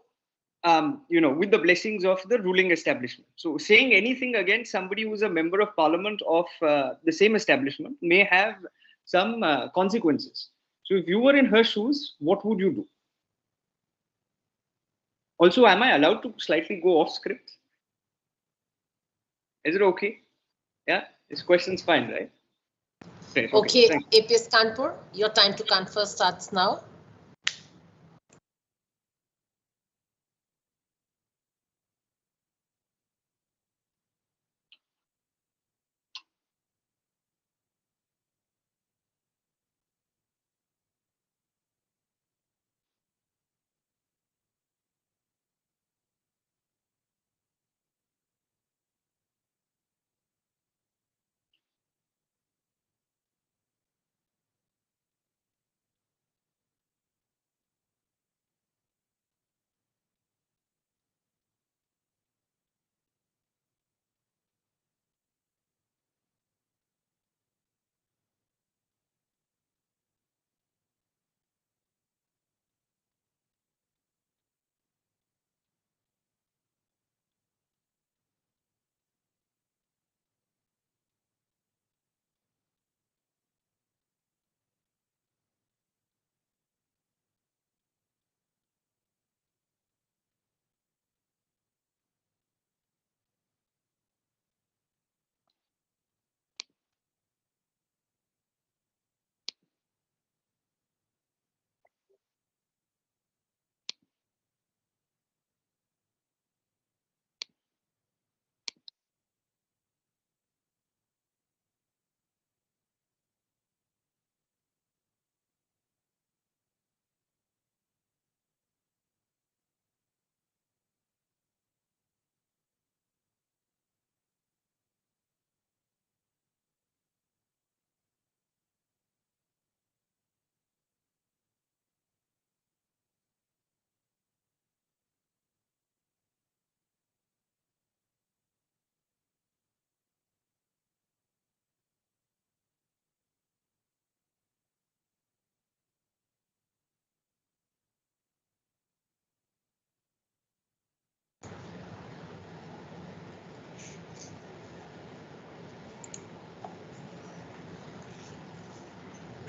with the blessings of the ruling establishment. So saying anything against somebody who's a member of parliament of the same establishment may have some consequences. So if you were in her shoes, what would you do? Also, am I allowed to slightly go off script? Is it okay? Yeah, this question's fine, right? Great, okay. APS Kanpur, your time to confer starts now.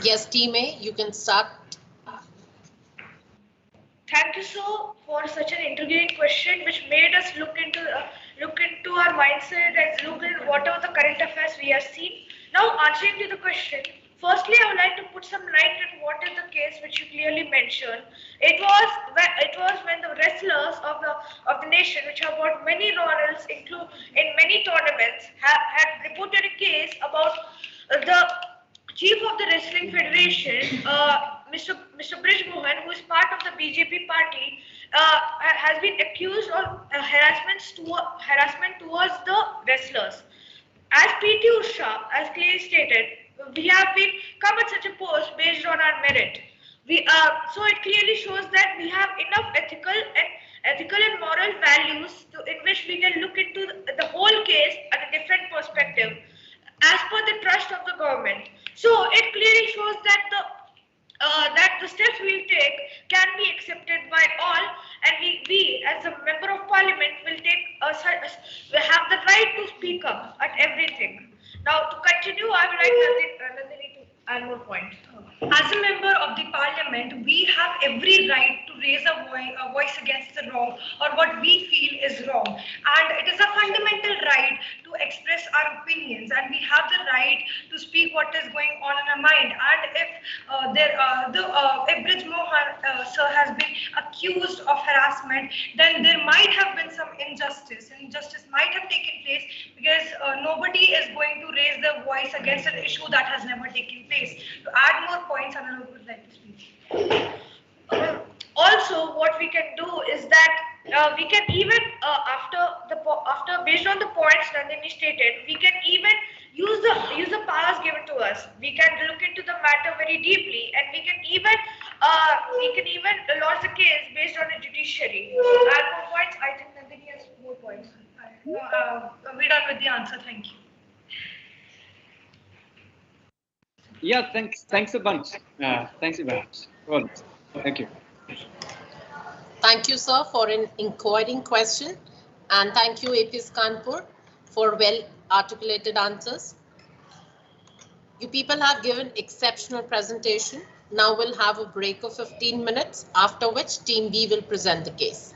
Yes, Team A, you can start. Thank you so for such an intriguing question, which made us look into our mindset and look at what are the current affairs we have seen. Now, answering to the question, firstly, I would like to put some light on what is the case which you clearly mentioned. It was when the wrestlers of the nation, which have got many laurels, include in many tournaments, had reported a case about the chief of the wrestling federation, Mr. Brij Mohan, who is part of the BJP party, has been accused of harassment towards the wrestlers. As PT Usha, as clearly stated, we have been come at such a post based on our merit. So it clearly shows that we have enough ethical and moral values in which we can look into the whole case at a different perspective, as per the trust of the government. So it clearly shows that the steps we take can be accepted by all, and we as a member of parliament will have the right to speak up at everything. Now to continue, I would like Nandini to add more points. As a member of the parliament, we have every right to raise a voice against the wrong or what we feel is wrong. And it is a fundamental right to express our opinions, and we have the right to speak what is going on in our mind. And if Brij Mohan sir has been accused of harassment, then there might have been some injustice. Injustice might have taken place because nobody is going to raise their voice against an issue that has never taken place. To add more points, and I would like to speak. Also, what we can do is that we can even after based on the points Nandini stated, we can even use the powers given to us. We can look into the matter very deeply, and we can even We can even launch the case based on a judiciary. Add more points. I think Nandini has more points. No, we're done with the answer. Thank you. Yeah, thanks a bunch. Thanks a bunch. Well, thank you. Thank you, sir, for an inquiring question. And thank you, APS Kanpur, for well-articulated answers. You people have given exceptional presentation. Now we'll have a break of 15 minutes, after which Team B will present the case.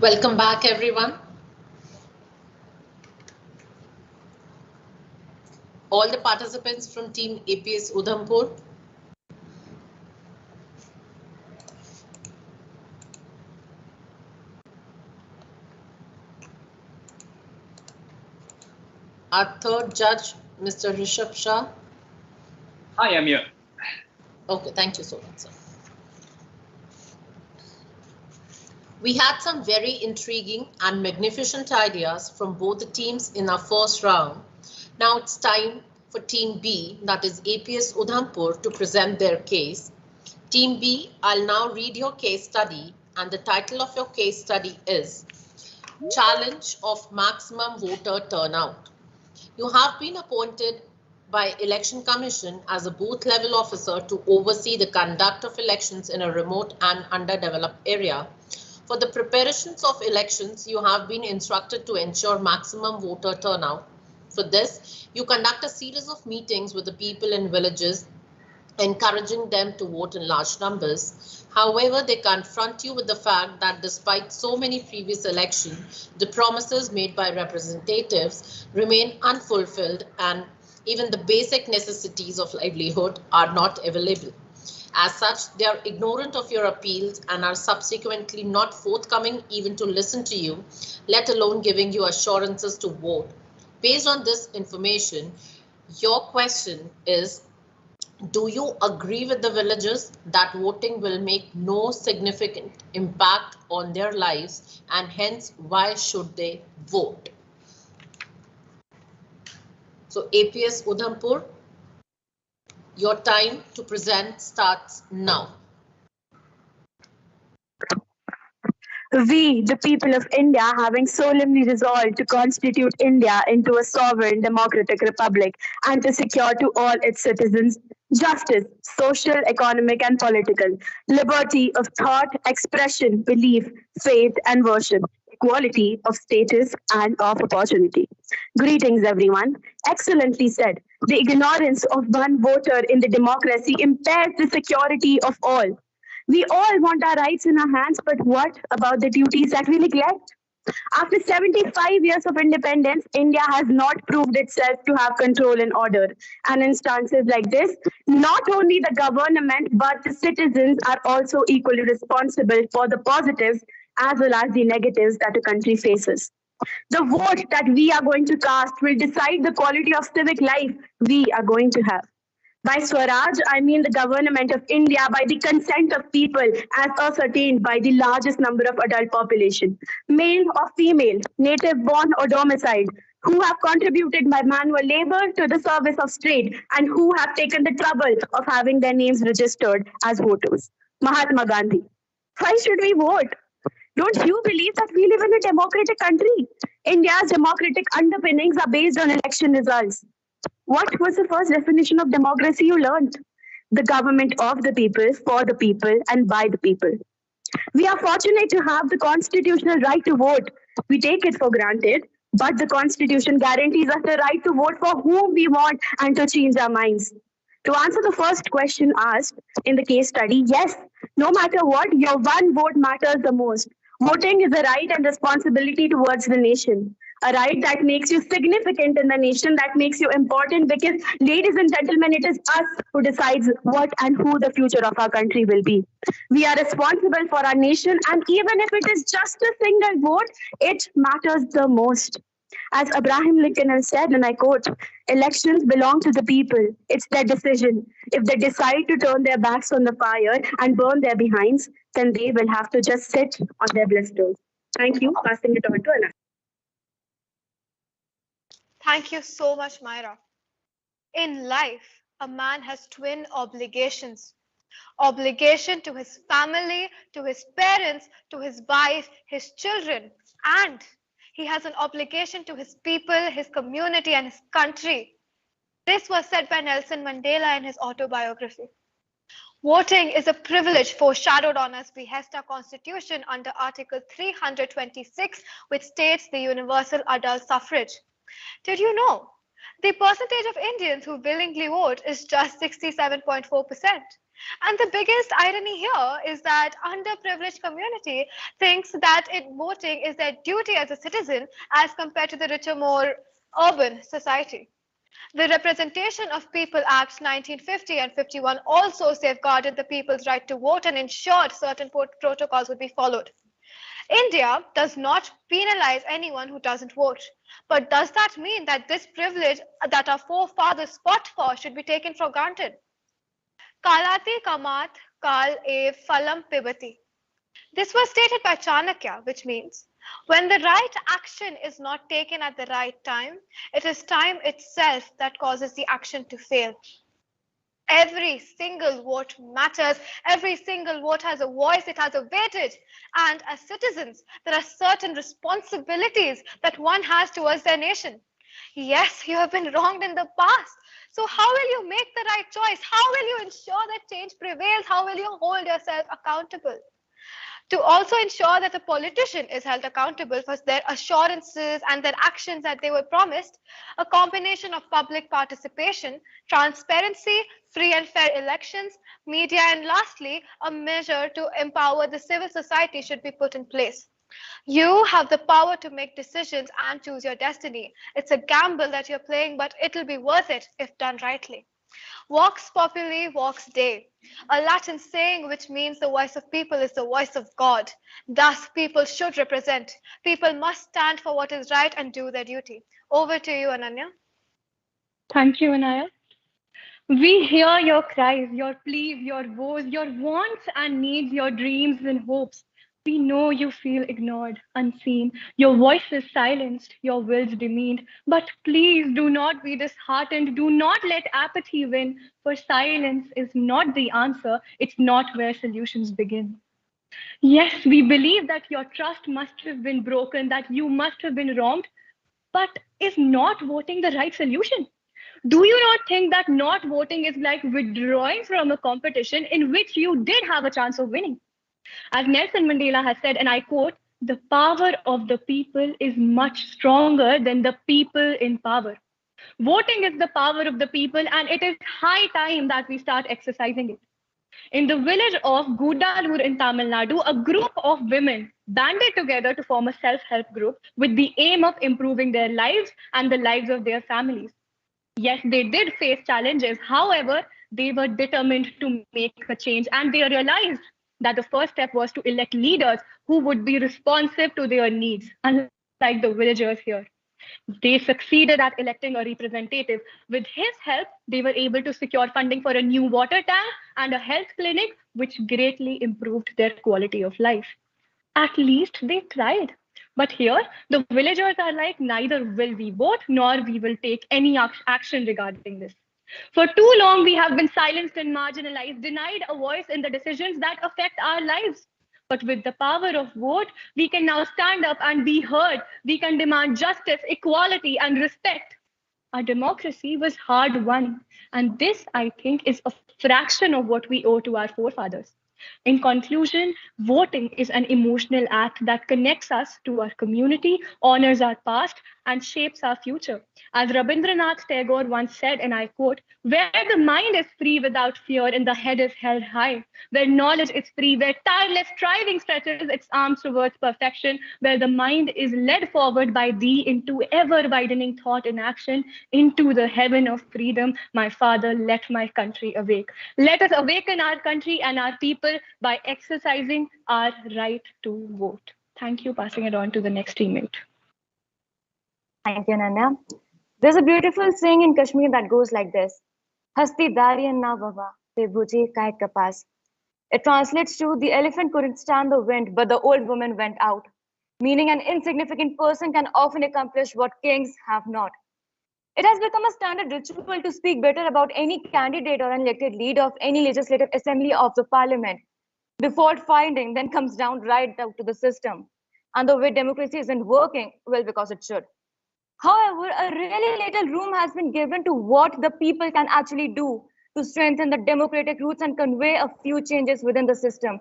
Welcome back, everyone. All the participants from Team APS Udhampur. Our third judge, Mr. Rishabh Shah. Hi, I'm here. Okay, thank you so much, sir. We had some very intriguing and magnificent ideas from both the teams in our first round. Now it's time for Team B, that is APS Udhampur, to present their case. Team B, I'll now read your case study, and the title of your case study is Challenge of Maximum Voter Turnout. You have been appointed by Election Commission as a booth level officer to oversee the conduct of elections in a remote and underdeveloped area. For the preparations of elections, you have been instructed to ensure maximum voter turnout. For this, you conduct a series of meetings with the people in villages, encouraging them to vote in large numbers. However, they confront you with the fact that despite so many previous elections, the promises made by representatives remain unfulfilled, and even the basic necessities of livelihood are not available. As such, they are ignorant of your appeals and are subsequently not forthcoming even to listen to you, let alone giving you assurances to vote. Based on this information, your question is, do you agree with the villagers that voting will make no significant impact on their lives, and hence why should they vote? So APS Udhampur, your time to present starts now. We, the people of India, having solemnly resolved to constitute India into a sovereign democratic republic and to secure to all its citizens justice, social, economic, and political, liberty of thought, expression, belief, faith, and worship, equality of status and of opportunity. Greetings, everyone. Excellently said. The ignorance of one voter in the democracy impairs the security of all. We all want our rights in our hands, but what about the duties that we neglect? After 75 years of independence, India has not proved itself to have control and order. And in instances like this, not only the government but the citizens are also equally responsible for the positives as well as the negatives that a country faces. The vote that we are going to cast will decide the quality of civic life we are going to have. By Swaraj, I mean the government of India by the consent of people as ascertained by the largest number of adult population, male or female, native born or domiciled, who have contributed by manual labor to the service of state and who have taken the trouble of having their names registered as voters. Mahatma Gandhi. Why should we vote? Don't you believe that we live in a democratic country? India's democratic underpinnings are based on election results. What was the first definition of democracy you learned? The government of the people, for the people, and by the people. We are fortunate to have the constitutional right to vote. We take it for granted, but the Constitution guarantees us the right to vote for whom we want and to change our minds. To answer the first question asked in the case study, yes, no matter what, your one vote matters the most. Voting is a right and responsibility towards the nation. A right that makes you significant in the nation, that makes you important because, ladies and gentlemen, it is us who decides what and who the future of our country will be. We are responsible for our nation, and even if it is just a single vote, it matters the most. As Abraham Lincoln has said, and I quote, elections belong to the people. It's their decision. If they decide to turn their backs on the fire and burn their behinds, then they will have to just sit on their blisters. Thank you. Passing it on to Anna. Thank you so much, Myra. In life, a man has twin obligations. Obligation to his family, to his parents, to his wife, his children, and he has an obligation to his people, his community, and his country. This was said by Nelson Mandela in his autobiography. Voting is a privilege foreshadowed on us behest our Constitution under Article 326, which states the universal adult suffrage. Did you know? The percentage of Indians who willingly vote is just 67.4%. And the biggest irony here is that underprivileged community thinks that voting is their duty as a citizen as compared to the richer, more urban society. The Representation of People Acts 1950 and 51 also safeguarded the people's right to vote and ensured certain protocols would be followed. India does not penalize anyone who doesn't vote. But does that mean that this privilege that our forefathers fought for should be taken for granted? Kalati kamat kal eve phalam pibati. This was stated by Chanakya, which means when the right action is not taken at the right time, it is time itself that causes the action to fail. Every single vote matters. Every single vote has a voice, it has a weightage. And as citizens, there are certain responsibilities that one has towards their nation. Yes, you have been wronged in the past. So how will you make the right choice? How will you ensure that change prevails? How will you hold yourself accountable? To also ensure that the politician is held accountable for their assurances and their actions that they were promised, a combination of public participation, transparency, free and fair elections, media, and lastly, a measure to empower the civil society should be put in place. You have the power to make decisions and choose your destiny. It's a gamble that you're playing, but it'll be worth it if done rightly. Vox populi, vox Dei, a Latin saying which means the voice of people is the voice of God. Thus, people should represent. People must stand for what is right and do their duty. Over to you, Ananya. Thank you, Anaya. We hear your cries, your pleas, your woes, your wants and needs, your dreams and hopes. We know you feel ignored, unseen, your voice is silenced, your will's demeaned. But please do not be disheartened. Do not let apathy win, for silence is not the answer. It's not where solutions begin. Yes, we believe that your trust must have been broken, that you must have been wronged. But is not voting the right solution? Do you not think that not voting is like withdrawing from a competition in which you did have a chance of winning? As Nelson Mandela has said, and I quote, the power of the people is much stronger than the people in power. Voting is the power of the people, and it is high time that we start exercising it. In the village of Gudalur in Tamil Nadu, a group of women banded together to form a self-help group with the aim of improving their lives and the lives of their families. Yes, they did face challenges. However, they were determined to make a change, and they realized that the first step was to elect leaders who would be responsive to their needs, unlike the villagers here. They succeeded at electing a representative. With his help, they were able to secure funding for a new water tank and a health clinic, which greatly improved their quality of life. At least they tried. But here, the villagers are like, neither will we vote nor we will take any action regarding this. For too long, we have been silenced and marginalized, denied a voice in the decisions that affect our lives. But with the power of vote, we can now stand up and be heard. We can demand justice, equality, and respect. Our democracy was hard won. And this, I think, is a fraction of what we owe to our forefathers. In conclusion, voting is an emotional act that connects us to our community, honors our past, and shapes our future. As Rabindranath Tagore once said, and I quote, where the mind is free without fear and the head is held high, where knowledge is free, where tireless striving stretches its arms towards perfection, where the mind is led forward by thee into ever-widening thought and action, into the heaven of freedom, my Father, let my country awake. Let us awaken our country and our people by exercising our right to vote. Thank you. Passing it on to the next teammate. Thank you, Nanya. There's a beautiful saying in Kashmir that goes like this. Hasti dariyan na baba, te bhuji kai kapas. It translates to the elephant couldn't stand the wind, but the old woman went out. Meaning an insignificant person can often accomplish what kings have not. It has become a standard ritual to speak better about any candidate or an elected leader of any legislative assembly of the parliament. The fault finding then comes down right out to the system. And the way democracy isn't working, well, because it should. However, a really little room has been given to what the people can actually do to strengthen the democratic roots and convey a few changes within the system.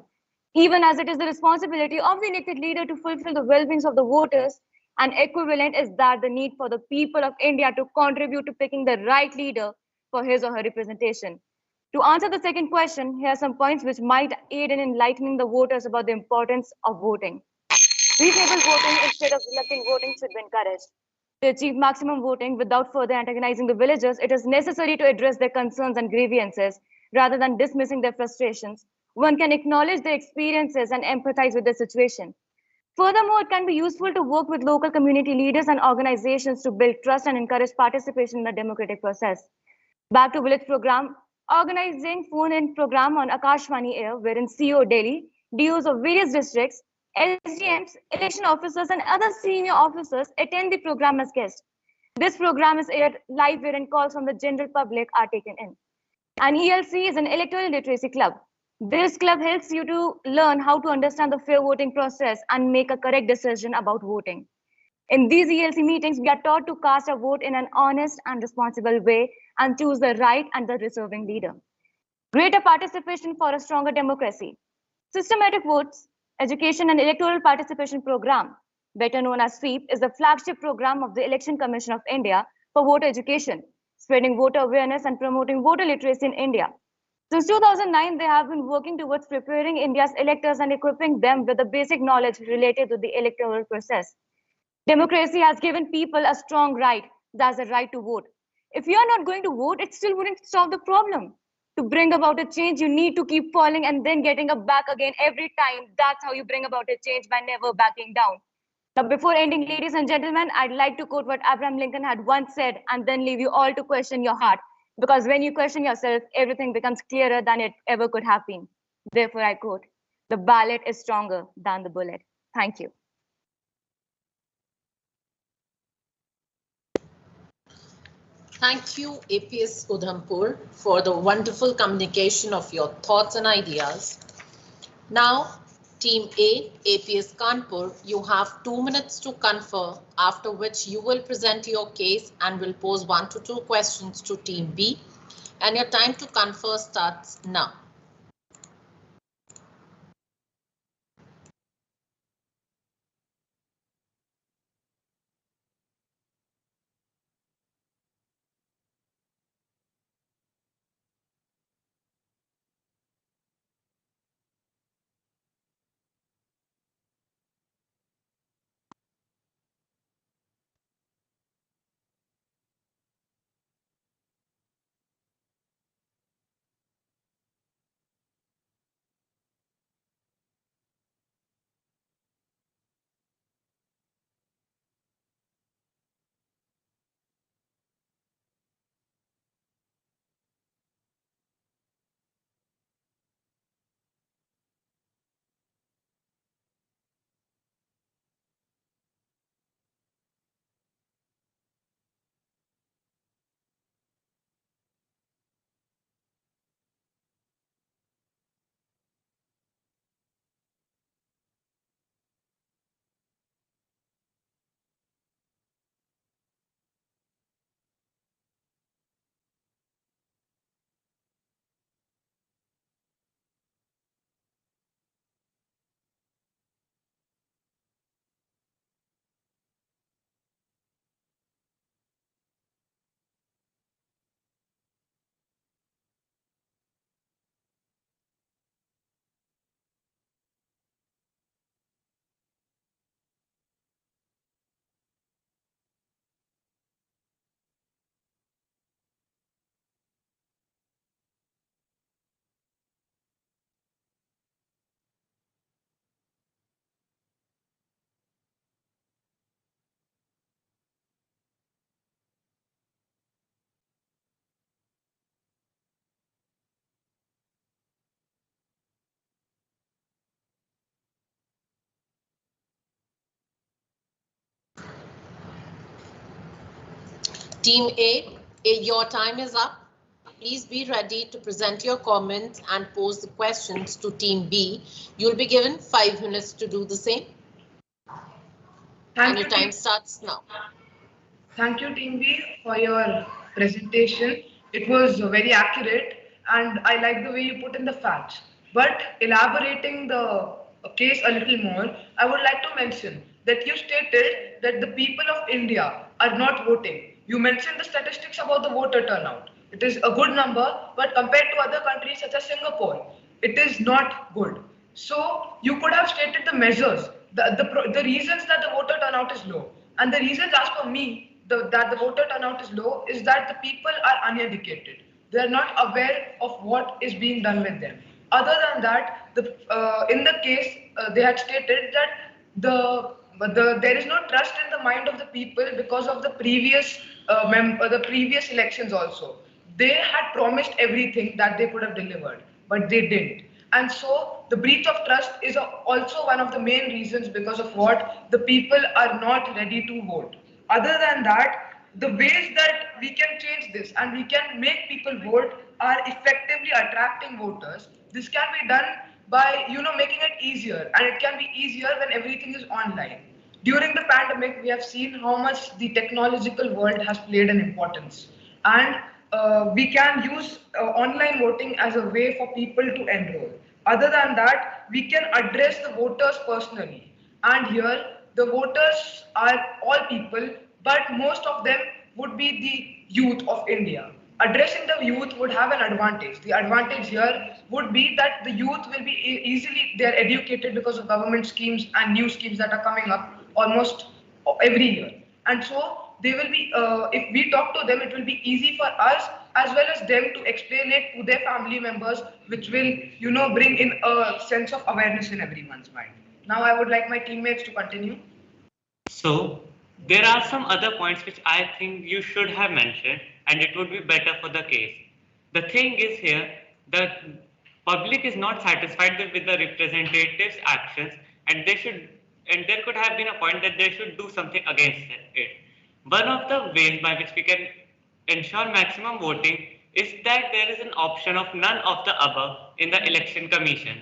Even as it is the responsibility of the elected leader to fulfill the well-being of the voters, an equivalent is that the need for the people of India to contribute to picking the right leader for his or her representation. To answer the second question, here are some points which might aid in enlightening the voters about the importance of voting. Reasonable voting instead of reluctant voting should be encouraged. To achieve maximum voting without further antagonizing the villagers, it is necessary to address their concerns and grievances rather than dismissing their frustrations. One can acknowledge their experiences and empathize with their situation. Furthermore, it can be useful to work with local community leaders and organizations to build trust and encourage participation in the democratic process. Back to village program, organizing phone-in program on Akashvani Air, wherein CO Delhi, DOs of various districts, SGMs, election officers, and other senior officers attend the program as guests. This program is aired live wherein calls from the general public are taken in. And ELC is an electoral literacy club. This club helps you to learn how to understand the fair voting process and make a correct decision about voting. In these ELC meetings, we are taught to cast a vote in an honest and responsible way and choose the right and the deserving leader. Greater participation for a stronger democracy. Systematic votes, education and electoral participation program, better known as SWEEP, is the flagship program of the Election Commission of India for voter education, spreading voter awareness and promoting voter literacy in India. Since 2009, they have been working towards preparing India's electors and equipping them with the basic knowledge related to the electoral process. Democracy has given people a strong right, that's the right to vote. If you are not going to vote, it still wouldn't solve the problem. To bring about a change, you need to keep falling and then getting up back again every time. That's how you bring about a change, by never backing down. Now, before ending, ladies and gentlemen, I'd like to quote what Abraham Lincoln had once said and then leave you all to question your heart. Because when you question yourself, everything becomes clearer than it ever could have been. Therefore, I quote, "The ballot is stronger than the bullet." Thank you. Thank you, APS Udhampur, for the wonderful communication of your thoughts and ideas. Now, Team A, APS Kanpur, you have 2 minutes to confer, after which you will present your case and will pose 1 to 2 questions to Team B, and your time to confer starts now. Team A, your time is up. Please be ready to present your comments and pose the questions to Team B. You'll be given 5 minutes to do the same. And your time starts now. Thank you, Team B, for your presentation. It was very accurate, and I like the way you put in the facts. But elaborating the case a little more, I would like to mention that you stated that the people of India are not voting. You mentioned the statistics about the voter turnout. It is a good number, but compared to other countries such as Singapore, it is not good. So you could have stated the measures, the reasons that the voter turnout is low. And the reasons, as per me, that the voter turnout is low is that the people are uneducated. They are not aware of what is being done with them. Other than that, in the case, they had stated that there is no trust in the mind of the people because of the previous elections also. They had promised everything that they could have delivered, but they didn't. And so the breach of trust is also one of the main reasons because of what the people are not ready to vote. Other than that, the ways that we can change this and we can make people vote are effectively attracting voters. This can be done by making it easier, and it can be easier when everything is online. During the pandemic, we have seen how much the technological world has played an importance, and we can use online voting as a way for people to enroll. Other than that, we can address the voters personally, and here the voters are all people, but most of them would be the youth of India. Addressing the youth would have an advantage. The advantage here would be that the youth will be easily, they are educated because of government schemes and new schemes that are coming up almost every year. And so they will be, if we talk to them, it will be easy for us as well as them to explain it to their family members, which will, bring in a sense of awareness in everyone's mind. Now I would like my teammates to continue. So there are some other points which I think you should have mentioned, and it would be better for the case. The thing is here, the public is not satisfied with the representatives' actions, and there could have been a point that they should do something against it. One of the ways by which we can ensure maximum voting is that there is an option of none of the above in the election commission,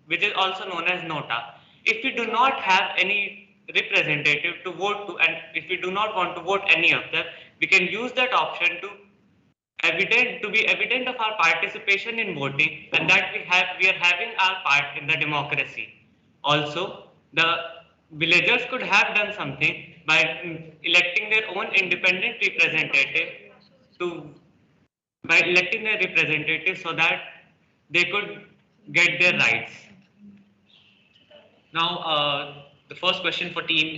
which is also known as nota. If we do not have any representative to vote to, and if we do not want to vote any of them, we can use that option to be evident of our participation in voting, and that we are having our part in the democracy. Also, the villagers could have done something by electing their own independent representative to by electing their representative so that they could get their rights. Now, the first question for Team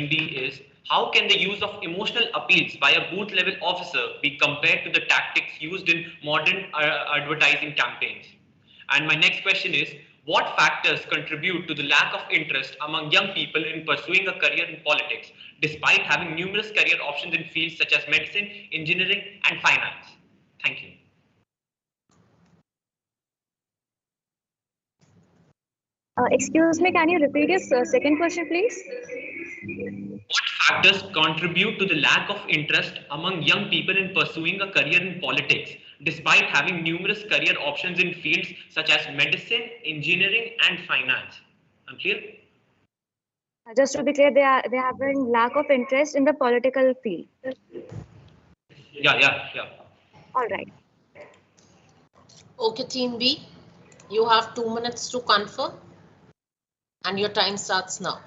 B is, how can the use of emotional appeals by a booth level officer be compared to the tactics used in modern advertising campaigns? And my next question is, what factors contribute to the lack of interest among young people in pursuing a career in politics, despite having numerous career options in fields such as medicine, engineering, and finance? Thank you. Excuse me, can you repeat your second question, please? What factors contribute to the lack of interest among young people in pursuing a career in politics, despite having numerous career options in fields such as medicine, engineering, and finance? Unclear? Just to be clear, they have a lack of interest in the political field. Yeah. All right. Okay, Team B, you have 2 minutes to confer, and your time starts now.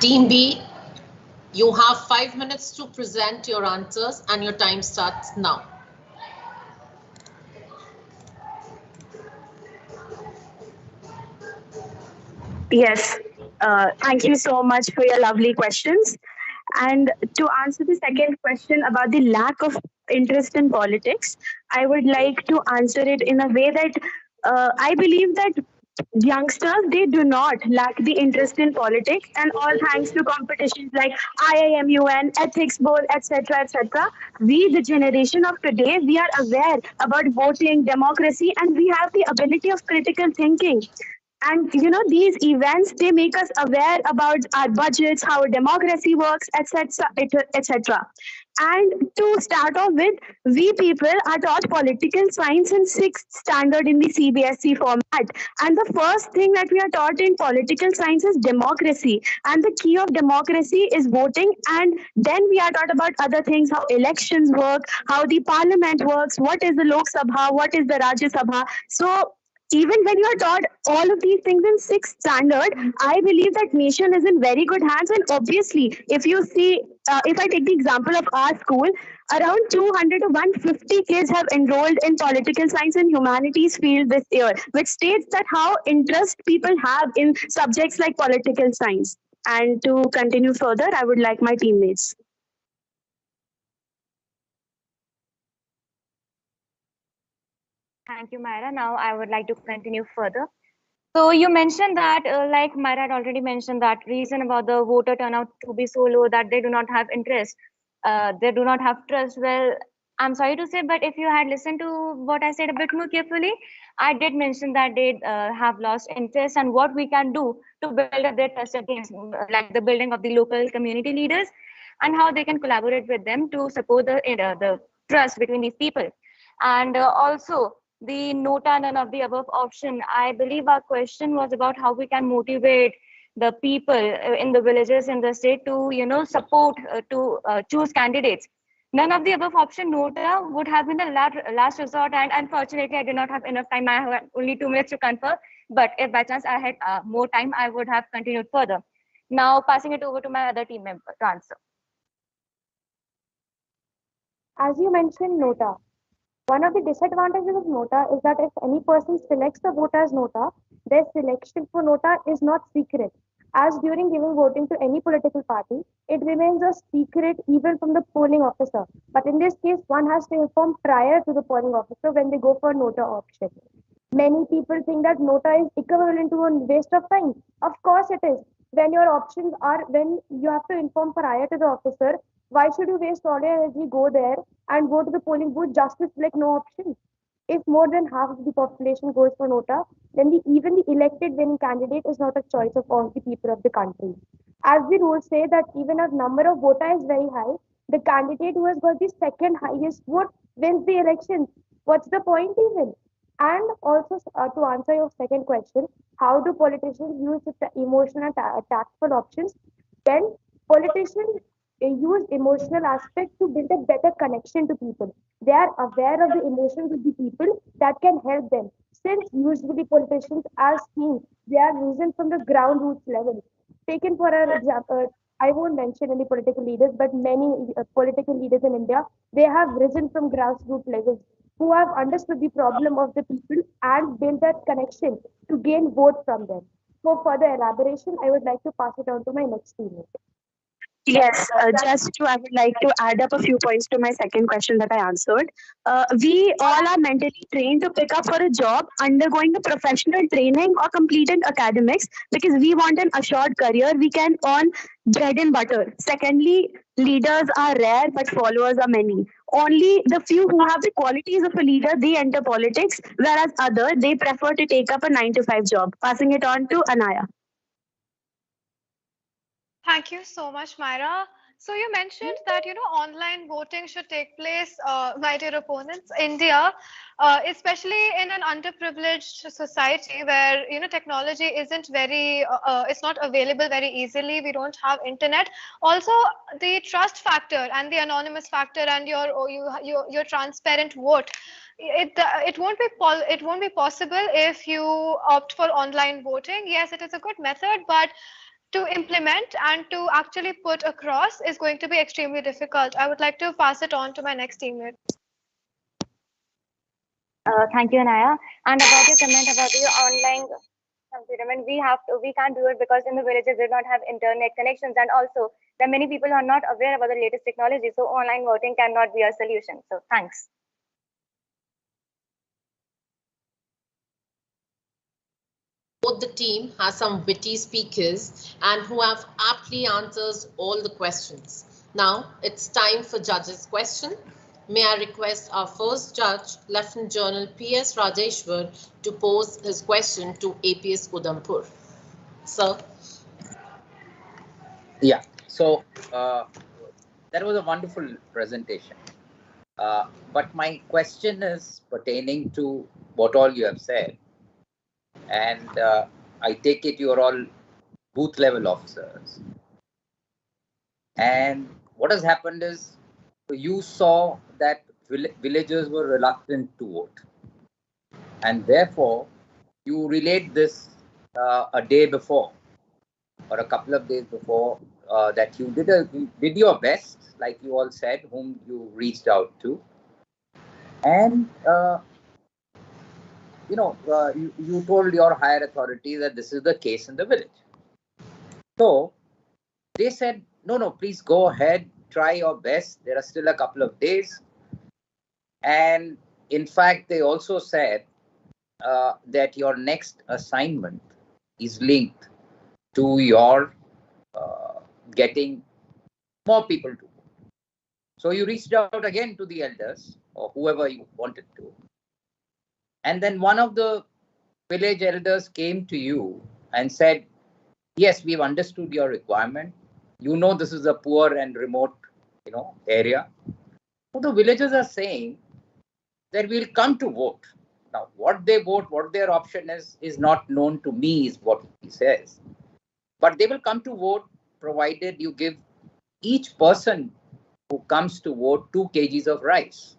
Team B, you have 5 minutes to present your answers and your time starts now. Yes. Thank you so much for your lovely questions. And to answer the second question about the lack of interest in politics, I would like to answer it in a way that I believe that youngsters, they do not lack the interest in politics, and all thanks to competitions like IIMUN, ethics bowl, etc., etc. We, the generation of today, we are aware about voting, democracy, and we have the ability of critical thinking. And these events, they make us aware about our budgets, how democracy works, etc., etc. And to start off with, we people are taught political science in sixth standard in the CBSE format. And the first thing that we are taught in political science is democracy. And the key of democracy is voting. And then we are taught about other things, how elections work, how the parliament works, what is the Lok Sabha, what is the Rajya Sabha. So even when you are taught all of these things in sixth standard, I believe that nation is in very good hands. And obviously, if you see, if I take the example of our school, around 200 to 150 kids have enrolled in political science and humanities field this year, which states that how interest people have in subjects like political science. And to continue further, I would like my teammates. Thank you, Myra. Now I would like to continue further. So you mentioned that, like Myra had already mentioned, that reason about the voter turnout to be so low, that they do not have interest, they do not have trust. Well, I'm sorry to say, but if you had listened to what I said a bit more carefully, I did mention that they have lost interest, and what we can do to build up their trust against, like the building of the local community leaders, and how they can collaborate with them to support the trust between these people. And also, the nota none of the above option, I believe our question was about how we can motivate the people in the villages in the state to support to choose candidates. None of the above option, nota would have been the last resort, and unfortunately I did not have enough time. I have only 2 minutes to confer, but if by chance I had more time, I would have continued further. Now passing it over to my other team member to answer. As you mentioned, nota. One of the disadvantages of nota is that if any person selects the voter as nota, their selection for nota is not secret. As during giving voting to any political party, it remains a secret even from the polling officer. But in this case, one has to inform prior to the polling officer when they go for nota option. Many people think that nota is equivalent to a waste of time. Of course it is. When your options are, when you have to inform prior to the officer, why should you waste all your energy, go there and go to the polling booth just to select no option? If more than half of the population goes for nota, then even the elected winning candidate is not a choice of all the people of the country. As the rules say that even if number of vota is very high, the candidate who has got the second highest vote wins the election. What's the point even? And also, to answer your second question, how do politicians use the emotional and tactful options? Then politicians use emotional aspect to build a better connection to people. They are aware of the emotions of the people that can help them. Since usually politicians are seen, they are risen from the ground roots level. Taken for an example, I won't mention any political leaders, but many political leaders in India, they have risen from grassroots levels, who have understood the problem of the people and built that connection to gain vote from them. For further elaboration, I would like to pass it on to my next teammate. Yes, I would like to add up a few points to my second question that I answered. We all are mentally trained to pick up for a job, undergoing the professional training or completing academics because we want an assured career we can earn bread and butter. Secondly, leaders are rare but followers are many. Only the few who have the qualities of a leader, they enter politics, whereas others, they prefer to take up a 9 to 5 job. Passing it on to Anaya. Thank you so much, Myra. So you mentioned that online voting should take place, my dear opponents. India, especially in an underprivileged society where technology isn't it's not available very easily. We don't have internet. Also, the trust factor and the anonymous factor and your transparent vote. It won't be possible if you opt for online voting. Yes, it is a good method, but to implement and to actually put across is going to be extremely difficult. I would like to pass it on to my next teammate. Thank you, Anaya. And about your comment about the online computer, we can't do it because in the villages they don't have internet connections, and also there are many people who are not aware about the latest technology. So online voting cannot be a solution. So thanks. Both the team has some witty speakers and who have aptly answers all the questions. Now it's time for judges' question. May I request our first judge, Lieutenant General P.S. Rajeshwar, to pose his question to APS Udhampur. Sir. Yeah, so that was a wonderful presentation. But my question is pertaining to what all you have said. And I take it you're all booth level officers. And what has happened is you saw that villagers were reluctant to vote. And therefore, you relayed this a day before or a couple of days before that you did your best, like you all said, whom you reached out to. And you told your higher authority that this is the case in the village. So they said, no, please go ahead, try your best. There are still a couple of days. And in fact, they also said that your next assignment is linked to your getting more people to vote. So you reached out again to the elders or whoever you wanted to. And then one of the village elders came to you and said, yes, we've understood your requirement. You know, this is a poor and remote, area. So the villagers are saying that we'll come to vote. Now, what they vote, what their option is not known to me, is what he says. But they will come to vote provided you give each person who comes to vote 2 kgs of rice.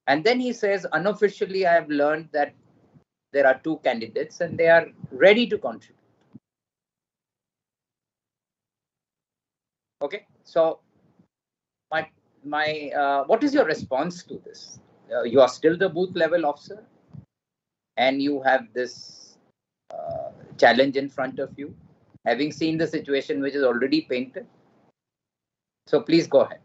And then he says, unofficially, I have learned that there are 2 candidates and they are ready to contribute. Okay, so what is your response to this? You are still the booth level officer and you have this challenge in front of you, having seen the situation which is already painted. So please go ahead.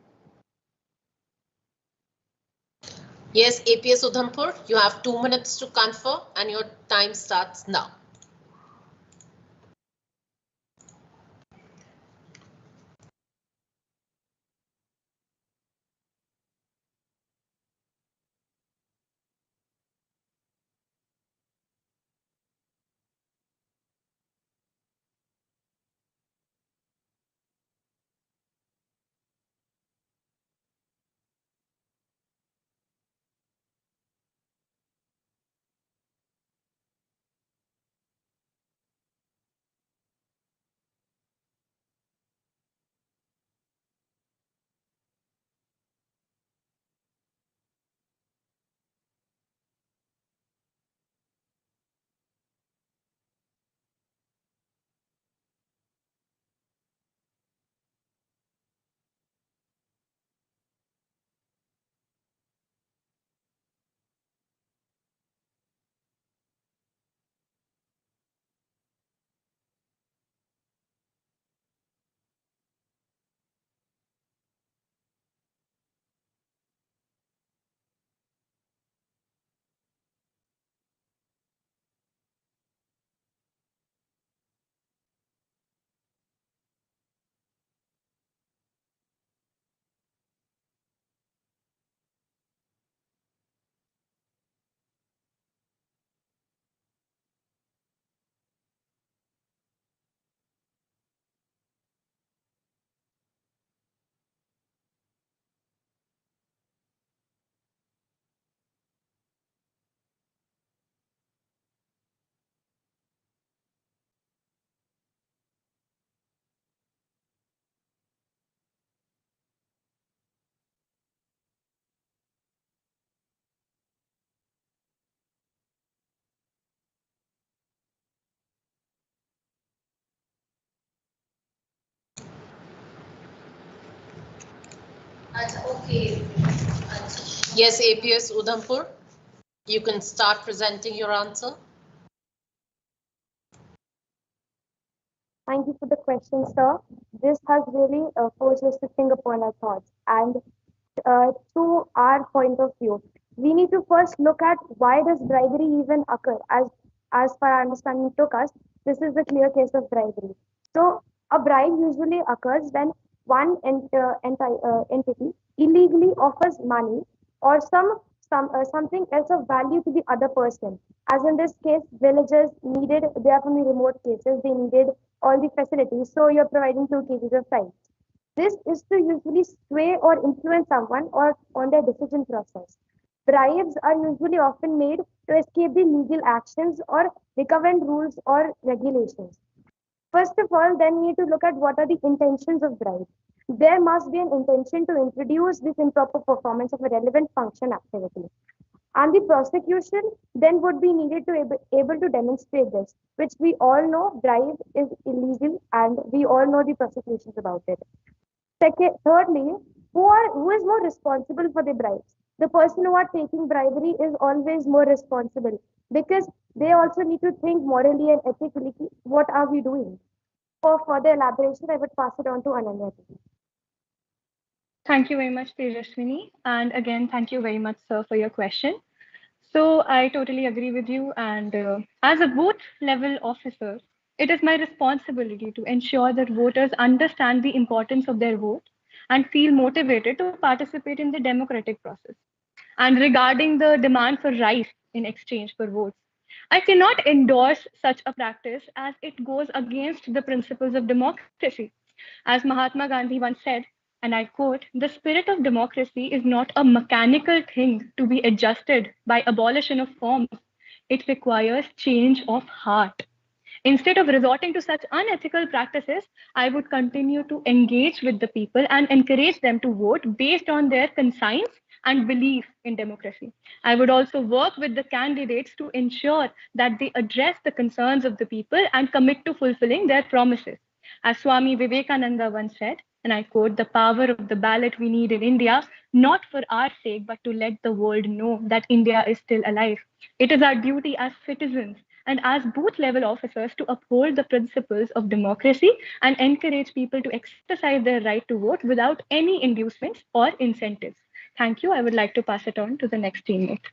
Yes, APS Udhampur, you have 2 minutes to confer and your time starts now. Okay. Yes, APS Udhampur, you can start presenting your answer. Thank you for the question, sir. This has really forced us to think upon our thoughts. And to our point of view, we need to first look at why does bribery even occur? As per our understanding took us, this is the clear case of bribery. So a bribe usually occurs when one entity illegally offers money or something else of value to the other person. As in this case, villagers needed, they are from the remote cases, they needed all the facilities. So you're providing 2 kgs of rice. This is to usually sway or influence someone or on their decision process. Bribes are usually often made to escape the legal actions or recommend rules or regulations. First of all, then we need to look at what are the intentions of bribes. There must be an intention to introduce this improper performance of a relevant function activity. And the prosecution then would be needed to able to demonstrate this, which we all know bribe is illegal and we all know the prosecutions about it. Thirdly, who is more responsible for the bribes? The person who are taking bribery is always more responsible because they also need to think morally and ethically what are we doing. For further elaboration, I would pass it on to Ananya. Thank you very much, Tejaswini. And again, thank you very much, sir, for your question. So I totally agree with you. And as a booth level officer, it is my responsibility to ensure that voters understand the importance of their vote and feel motivated to participate in the democratic process. And regarding the demand for rice in exchange for votes, I cannot endorse such a practice as it goes against the principles of democracy. As Mahatma Gandhi once said, and I quote, the spirit of democracy is not a mechanical thing to be adjusted by abolition of forms. It requires change of heart. Instead of resorting to such unethical practices, I would continue to engage with the people and encourage them to vote based on their conscience and belief in democracy. I would also work with the candidates to ensure that they address the concerns of the people and commit to fulfilling their promises. As Swami Vivekananda once said, and I quote, the power of the ballot we need in India, not for our sake, but to let the world know that India is still alive. It is our duty as citizens and as booth level officers to uphold the principles of democracy and encourage people to exercise their right to vote without any inducements or incentives. Thank you. I would like to pass it on to the next teammate.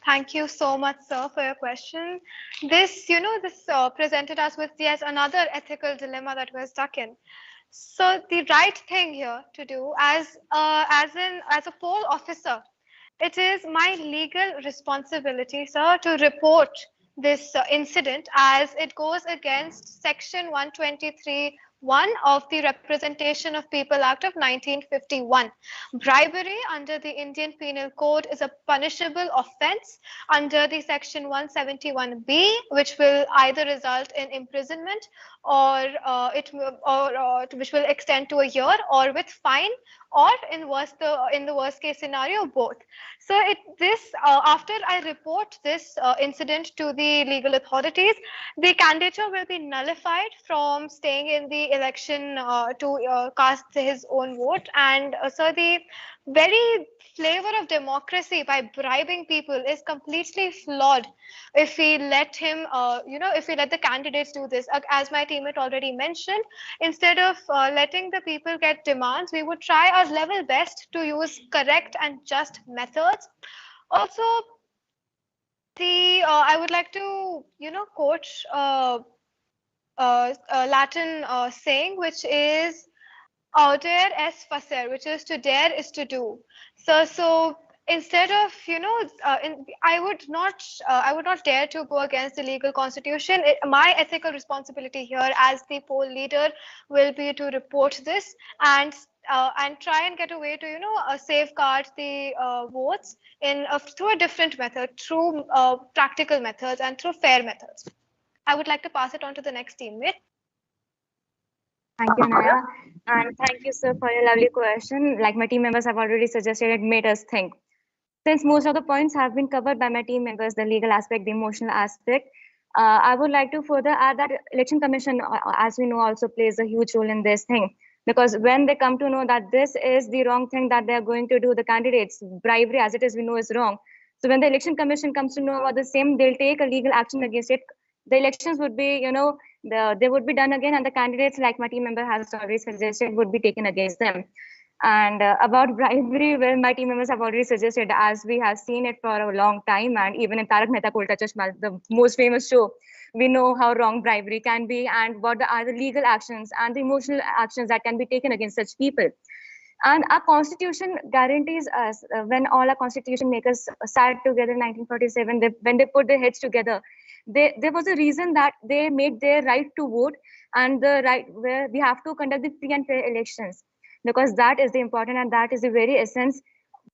Thank you so much, sir, for your question. This presented us with yet another ethical dilemma that we're stuck in. So the right thing here to do as a poll officer, it is my legal responsibility, sir, to report this incident as it goes against Section 123(1) of the Representation of People Act of 1951. Bribery under the Indian Penal Code is a punishable offense under the Section 171B, which will either result in imprisonment or which will extend to a year, or with fine, or in the worst case scenario, both. So after I report this incident to the legal authorities, the candidature will be nullified from staying in the election to cast his own vote. And so the very flavor of democracy by bribing people is completely flawed if we let him, if we let the candidates do this. As my teammate already mentioned, instead of letting the people get demands, we would try our level best to use correct and just methods. Also, I would like to, quote Latin saying, which is "Audere est facer," which is to dare is to do. So instead of I would not dare to go against the legal constitution. My ethical responsibility here as the poll leader will be to report this and try and get a way to safeguard the votes through a different method, through practical methods and through fair methods. I would like to pass it on to the next teammate. Thank you, Naya. And thank you, sir, for your lovely question. Like my team members have already suggested, it made us think. Since most of the points have been covered by my team members, the legal aspect, the emotional aspect, I would like to further add that Election Commission, as we know, also plays a huge role in this thing. Because when they come to know that this is the wrong thing that they are going to do, the candidates, bribery as it is, we know is wrong. So when the election commission comes to know about the same, they'll take a legal action against it. The elections would be, they would be done again, and the candidates, like my team member has already suggested, would be taken against them. And about bribery, well, my team members have already suggested, as we have seen it for a long time, and even in Tarak Mehta Ka Ulta Chashma, the most famous show, we know how wrong bribery can be and what are the legal actions and the emotional actions that can be taken against such people. And our constitution guarantees us, when all our constitution makers sat together in 1947, when they put their heads together, there was a reason that they made their right to vote and the right where we have to conduct the free and fair elections, because that is the important and that is the very essence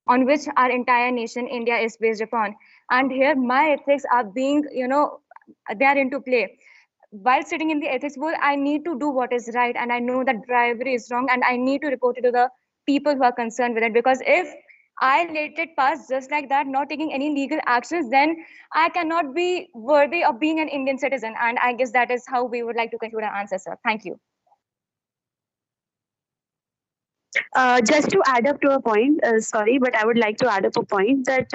on which our entire nation, India, is based upon. And here my ethics are being, they are into play. While sitting in the ethics board, I need to do what is right, and I know that bribery is wrong, and I need to report it to the people who are concerned with it. Because if I let it pass just like that, not taking any legal actions, then I cannot be worthy of being an Indian citizen. And I guess that is how we would like to conclude our answer, sir. Thank you. Just to add up to a point, sorry, but I would like to add up a point that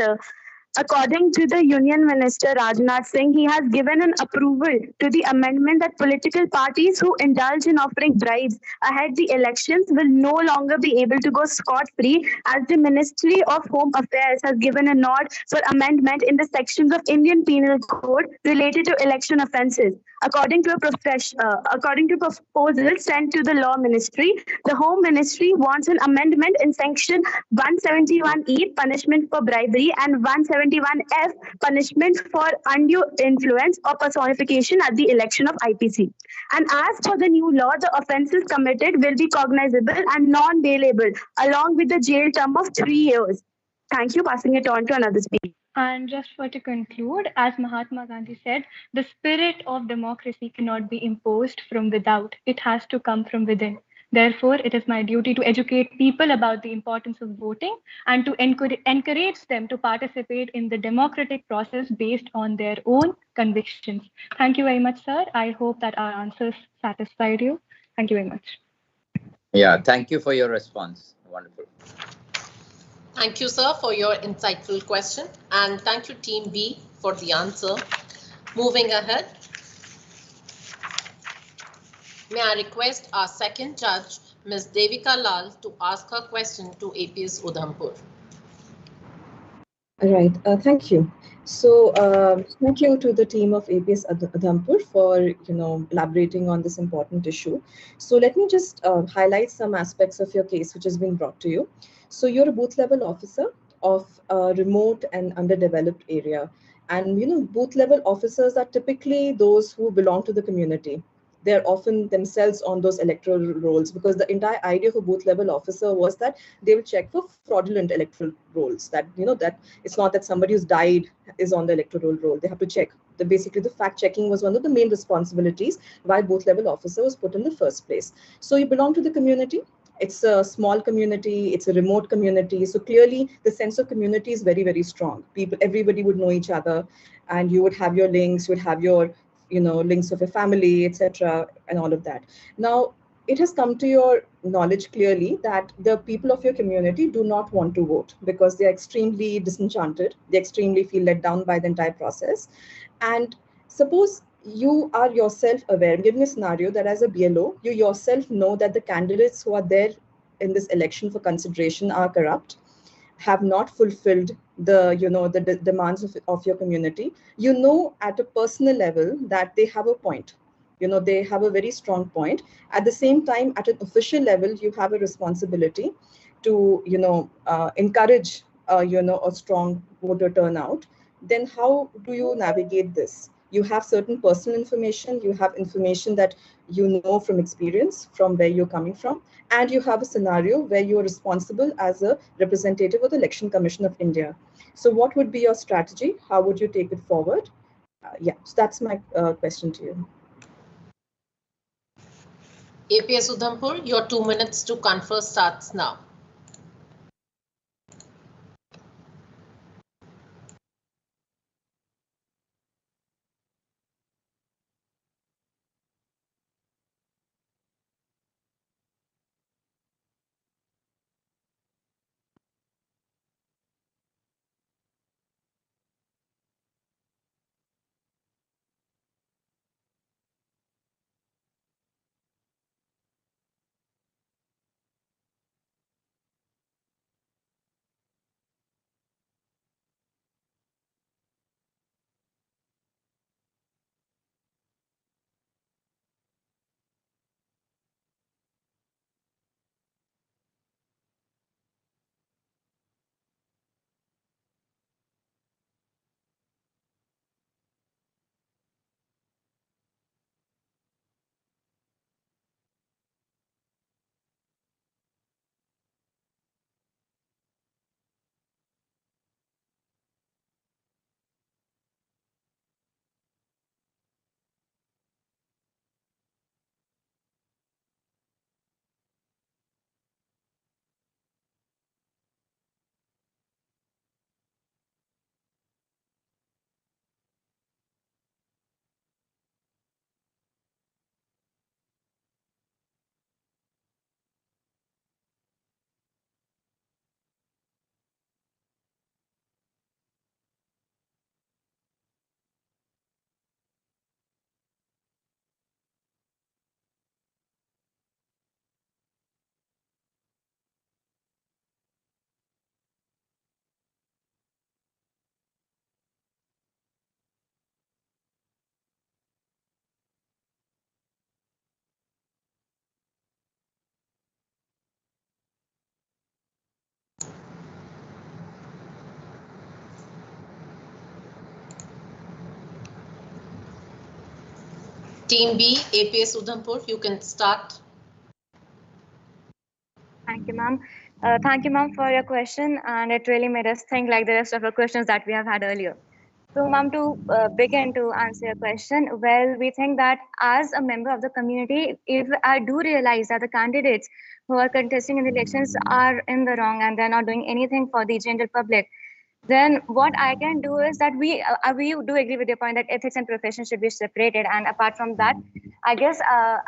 according to the Union Minister Rajnath Singh, he has given an approval to the amendment that political parties who indulge in offering bribes ahead the elections will no longer be able to go scot-free, as the Ministry of Home Affairs has given a nod for amendment in the sections of Indian Penal Code related to election offences. According to proposal sent to the Law Ministry, the Home Ministry wants an amendment in section 171E, punishment for bribery, and 171F, punishment for undue influence or personification at the election of IPC. And as for the new law, the offences committed will be cognizable and non-bailable, along with the jail term of 3 years. Thank you. Passing it on to another speaker. And just for to conclude, as Mahatma Gandhi said, the spirit of democracy cannot be imposed from without. It has to come from within. Therefore, it is my duty to educate people about the importance of voting and to encourage them to participate in the democratic process based on their own convictions. Thank you very much, sir. I hope that our answers satisfied you. Thank you very much. Yeah, thank you for your response. Wonderful. Thank you, sir, for your insightful question. And thank you, Team B, for the answer. Moving ahead, may I request our second judge, Ms. Devika Lal, to ask her question to APS Udhampur. All right, thank you. So thank you to the team of APS Udhampur for elaborating on this important issue. So let me just highlight some aspects of your case which has been brought to you. So you're a booth level officer of a remote and underdeveloped area, and booth level officers are typically those who belong to the community. They're often themselves on those electoral rolls, because the entire idea of a booth level officer was that they will check for fraudulent electoral rolls, that that it's not that somebody who's died is on the electoral roll. They have to check. Basically the fact checking was one of the main responsibilities why booth level officer was put in the first place. So you belong to the community. It's a small community, it's a remote community. So clearly the sense of community is very, very strong. Everybody would know each other, and you would have your links, you would have your links of your family, etc., and all of that. Now, it has come to your knowledge clearly that the people of your community do not want to vote because they are extremely disenchanted. They extremely feel let down by the entire process. And suppose you are yourself aware, I'm giving a scenario that as a BLO, you yourself know that the candidates who are there in this election for consideration are corrupt, have not fulfilled the demands of your community. At a personal level that they have a point. They have a very strong point. At the same time, at an official level, you have a responsibility to encourage a strong voter turnout. Then how do you navigate this? You have certain personal information, you have information that you know from experience, from where you're coming from, and you have a scenario where you are responsible as a representative of the Election Commission of India. So what would be your strategy? How would you take it forward? So that's my question to you. APS Udhampur, your 2 minutes to confer starts now. Team B, APS Udhampur, you can start. Thank you, ma'am. Thank you, ma'am, for your question, and it really made us think like the rest of the questions that we have had earlier. So, ma'am, to begin to answer your question, well, we think that as a member of the community, if I do realize that the candidates who are contesting in the elections are in the wrong and they're not doing anything for the general public, then what I can do is that we do agree with your point that ethics and profession should be separated. And apart from that, I guess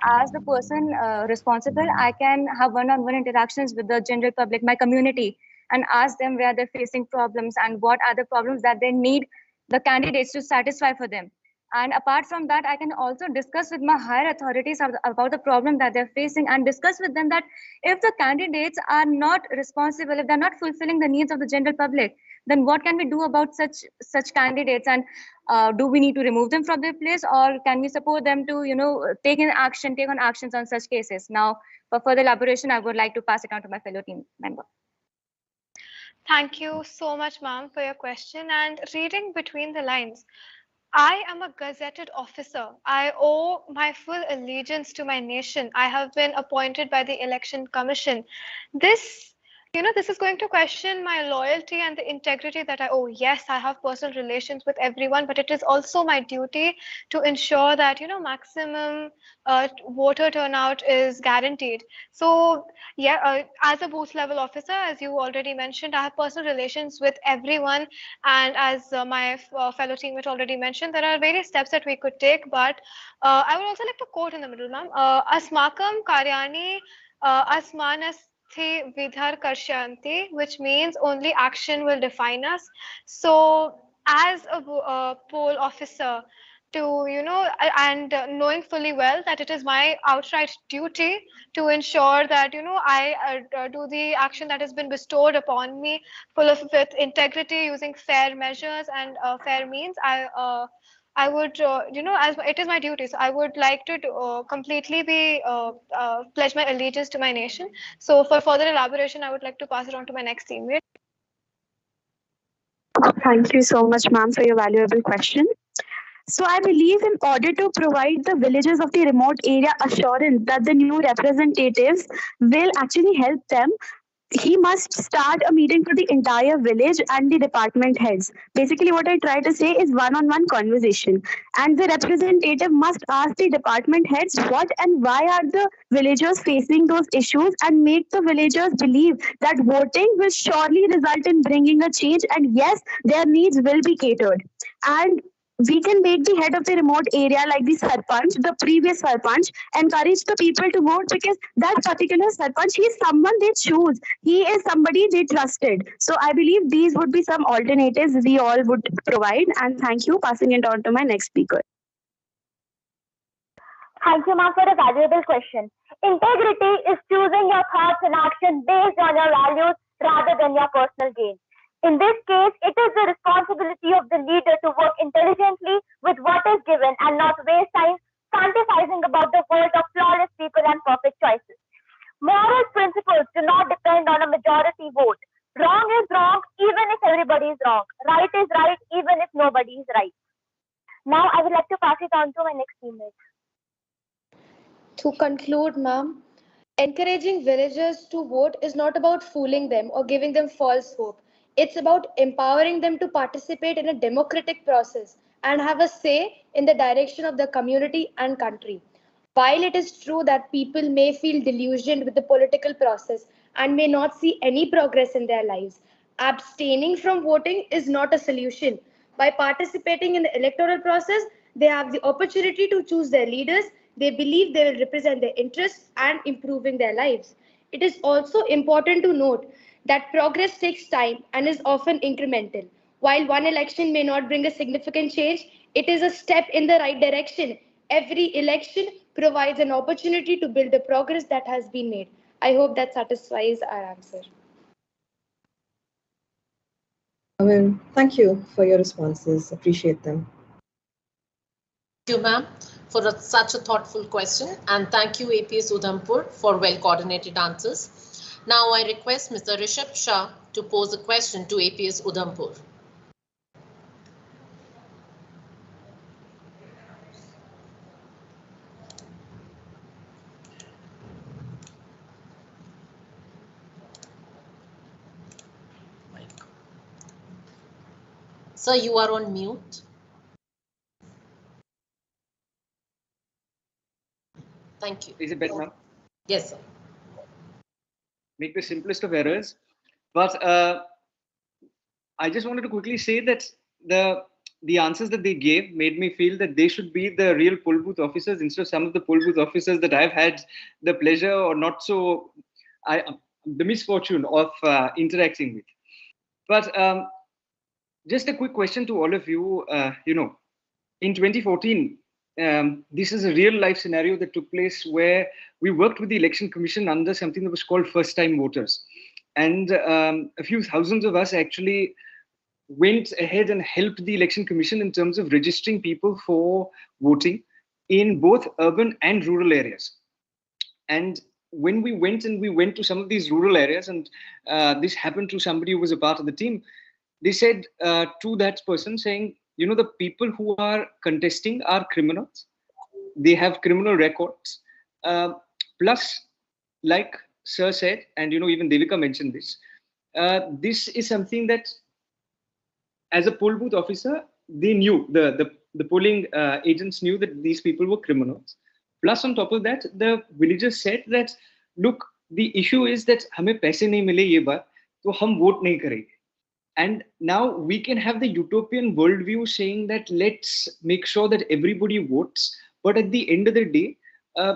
as the person responsible, I can have one-on-one interactions with the general public, my community, and ask them where they're facing problems and what are the problems that they need the candidates to satisfy for them. And apart from that, I can also discuss with my higher authorities about the problem that they're facing and discuss with them that if the candidates are not responsible, if they're not fulfilling the needs of the general public, then what can we do about such candidates? And do we need to remove them from their place, or can we support them to, take on actions on such cases? Now, for further elaboration, I would like to pass it on to my fellow team member. Thank you so much, ma'am, for your question. And reading between the lines, I am a gazetted officer. I owe my full allegiance to my nation. I have been appointed by the Election Commission. This is going to question my loyalty and the integrity that I owe. Yes, I have personal relations with everyone, but it is also my duty to ensure that, maximum voter turnout is guaranteed. So, yeah, as a booth level officer, as you already mentioned, I have personal relations with everyone. And as my fellow teammate already mentioned, there are various steps that we could take. But I would also like to quote in the middle, ma'am, Asmakam Karyani Asmanas Vidhar Karshanti, which means only action will define us. So, as a poll officer, and knowing fully well that it is my outright duty to ensure that, I do the action that has been bestowed upon me with integrity, using fair measures and fair means. I would, as it is my duty, so I would like to completely pledge my allegiance to my nation. So for further elaboration, I would like to pass it on to my next teammate. Thank you so much, ma'am, for your valuable question. So I believe in order to provide the villages of the remote area assurance that the new representatives will actually help them, he must start a meeting for the entire village and the department heads. Basically, what I try to say is one-on-one conversation. And the representative must ask the department heads what and why are the villagers facing those issues, and make the villagers believe that voting will surely result in bringing a change, and yes, their needs will be catered. And we can make the head of the remote area, like the sarpanch, the previous sarpanch, encourage the people to vote, because that particular sarpanch, he is someone they choose. He is somebody they trusted. So I believe these would be some alternatives we all would provide. And thank you. Passing it on to my next speaker. Thank you, ma'am, for a valuable question. Integrity is choosing your thoughts and actions based on your values rather than your personal gain. In this case, it is the responsibility of the leader to work intelligently with what is given and not waste time fantasizing about the world of flawless people and perfect choices. Moral principles do not depend on a majority vote. Wrong is wrong even if everybody is wrong. Right is right even if nobody is right. Now I would like to pass it on to my next teammate. To conclude, ma'am, encouraging villagers to vote is not about fooling them or giving them false hope. It's about empowering them to participate in a democratic process and have a say in the direction of the community and country. While it is true that people may feel delusioned with the political process and may not see any progress in their lives, abstaining from voting is not a solution. By participating in the electoral process, they have the opportunity to choose their leaders. They believe they will represent their interests and improving their lives. It is also important to note that progress takes time and is often incremental. While one election may not bring a significant change, it is a step in the right direction. Every election provides an opportunity to build the progress that has been made. I hope that satisfies our answer. Well, thank you for your responses. Appreciate them. Thank you, ma'am, for such a thoughtful question, and thank you, APS Udhampur, for well-coordinated answers. Now I request Mr. Rishabh Shah to pose a question to APS Udhampur. Sir, you are on mute. Thank you. Is it better now? Yes, sir. Make the simplest of errors. But I just wanted to quickly say that the answers that they gave made me feel that they should be the real poll booth officers instead of some of the poll booth officers that I've had the pleasure or not so, the misfortune of interacting with. But just a quick question to all of you. In 2014, this is a real life scenario that took place where we worked with the Election Commission under something that was called first time voters. And a few thousands of us actually went ahead and helped the Election Commission in terms of registering people for voting in both urban and rural areas. And when we went to some of these rural areas, and this happened to somebody who was a part of the team, they said to that person saying, the people who are contesting are criminals. They have criminal records. Plus, like Sir said, and even Devika mentioned this, this is something that as a poll booth officer, they knew, the polling agents knew that these people were criminals. Plus, on top of that, the villagers said that, look, the issue is that hame paise nahi mile ye baar, to hum vote nahi karenge. And now we can have the utopian worldview saying that let's make sure that everybody votes. But at the end of the day,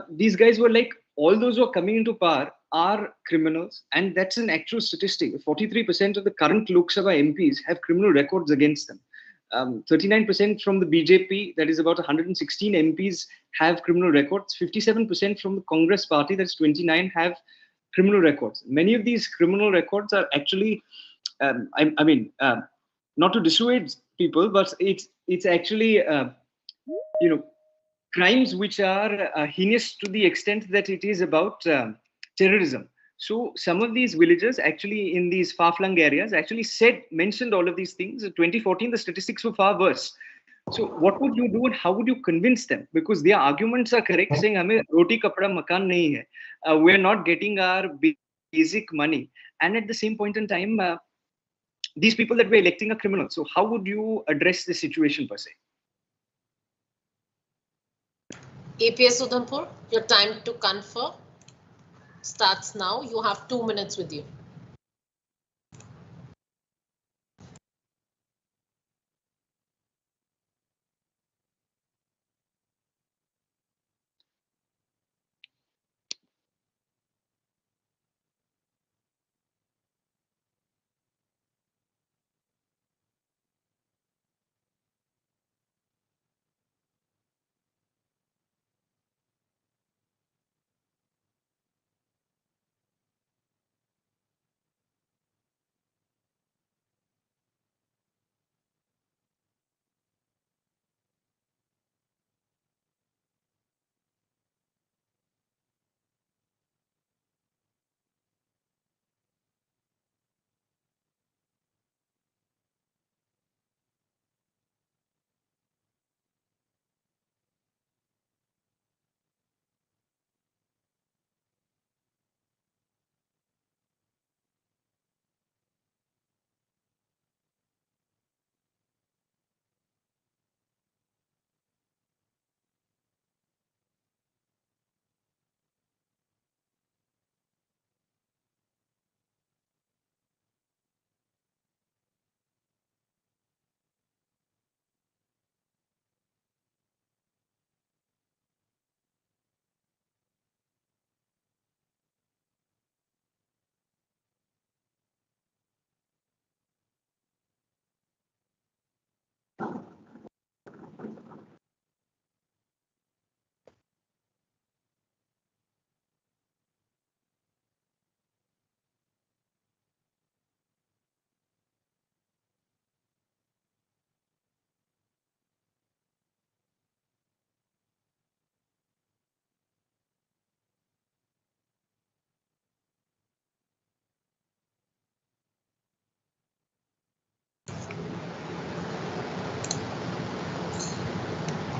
these guys were like, all those who are coming into power are criminals. And that's an actual statistic. 43% of the current Lok Sabha MPs have criminal records against them. 39% from the BJP, that is about 116 MPs, have criminal records. 57% from the Congress party, that's 29, have criminal records. Many of these criminal records are actually, not to dissuade people, but it's actually, crimes which are heinous to the extent that it is about terrorism. So some of these villagers actually in these far-flung areas actually mentioned all of these things. In 2014, the statistics were far worse. So what would you do and how would you convince them? Because their arguments are correct, saying hame roti kapda makan nahi hai. We're not getting our basic money. And at the same point in time, these people that we're electing are criminals. So how would you address the situation per se? APS Udhampur, your time to confer starts now. You have 2 minutes with you.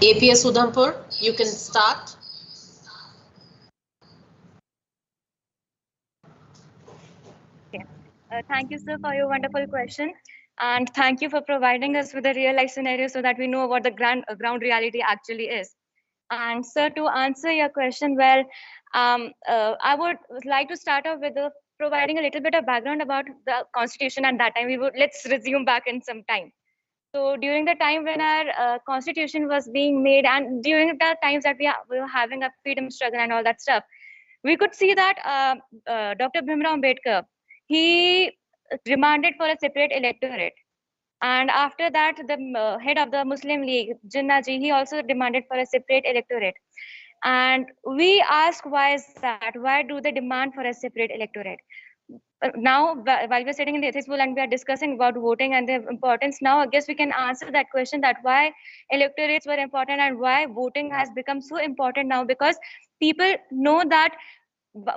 APS Udhampur, you can start. Okay. Thank you, sir, for your wonderful question. And thank you for providing us with a real life scenario so that we know what the ground reality actually is. And sir, to answer your question, well, I would like to start off with providing a little bit of background about the constitution. At that time, let's resume back in some time. So during the time when our constitution was being made, and during the times that we were having a freedom struggle and all that stuff, we could see that Dr. Bhimrao Ambedkar, he demanded for a separate electorate. And after that, the head of the Muslim League, Jinnah ji, he also demanded for a separate electorate. And we ask, why is that? Why do they demand for a separate electorate? Now, while we're sitting in the ethics pool and we are discussing about voting and the importance, now I guess we can answer that question, that why electorates were important and why voting has become so important now, because people know that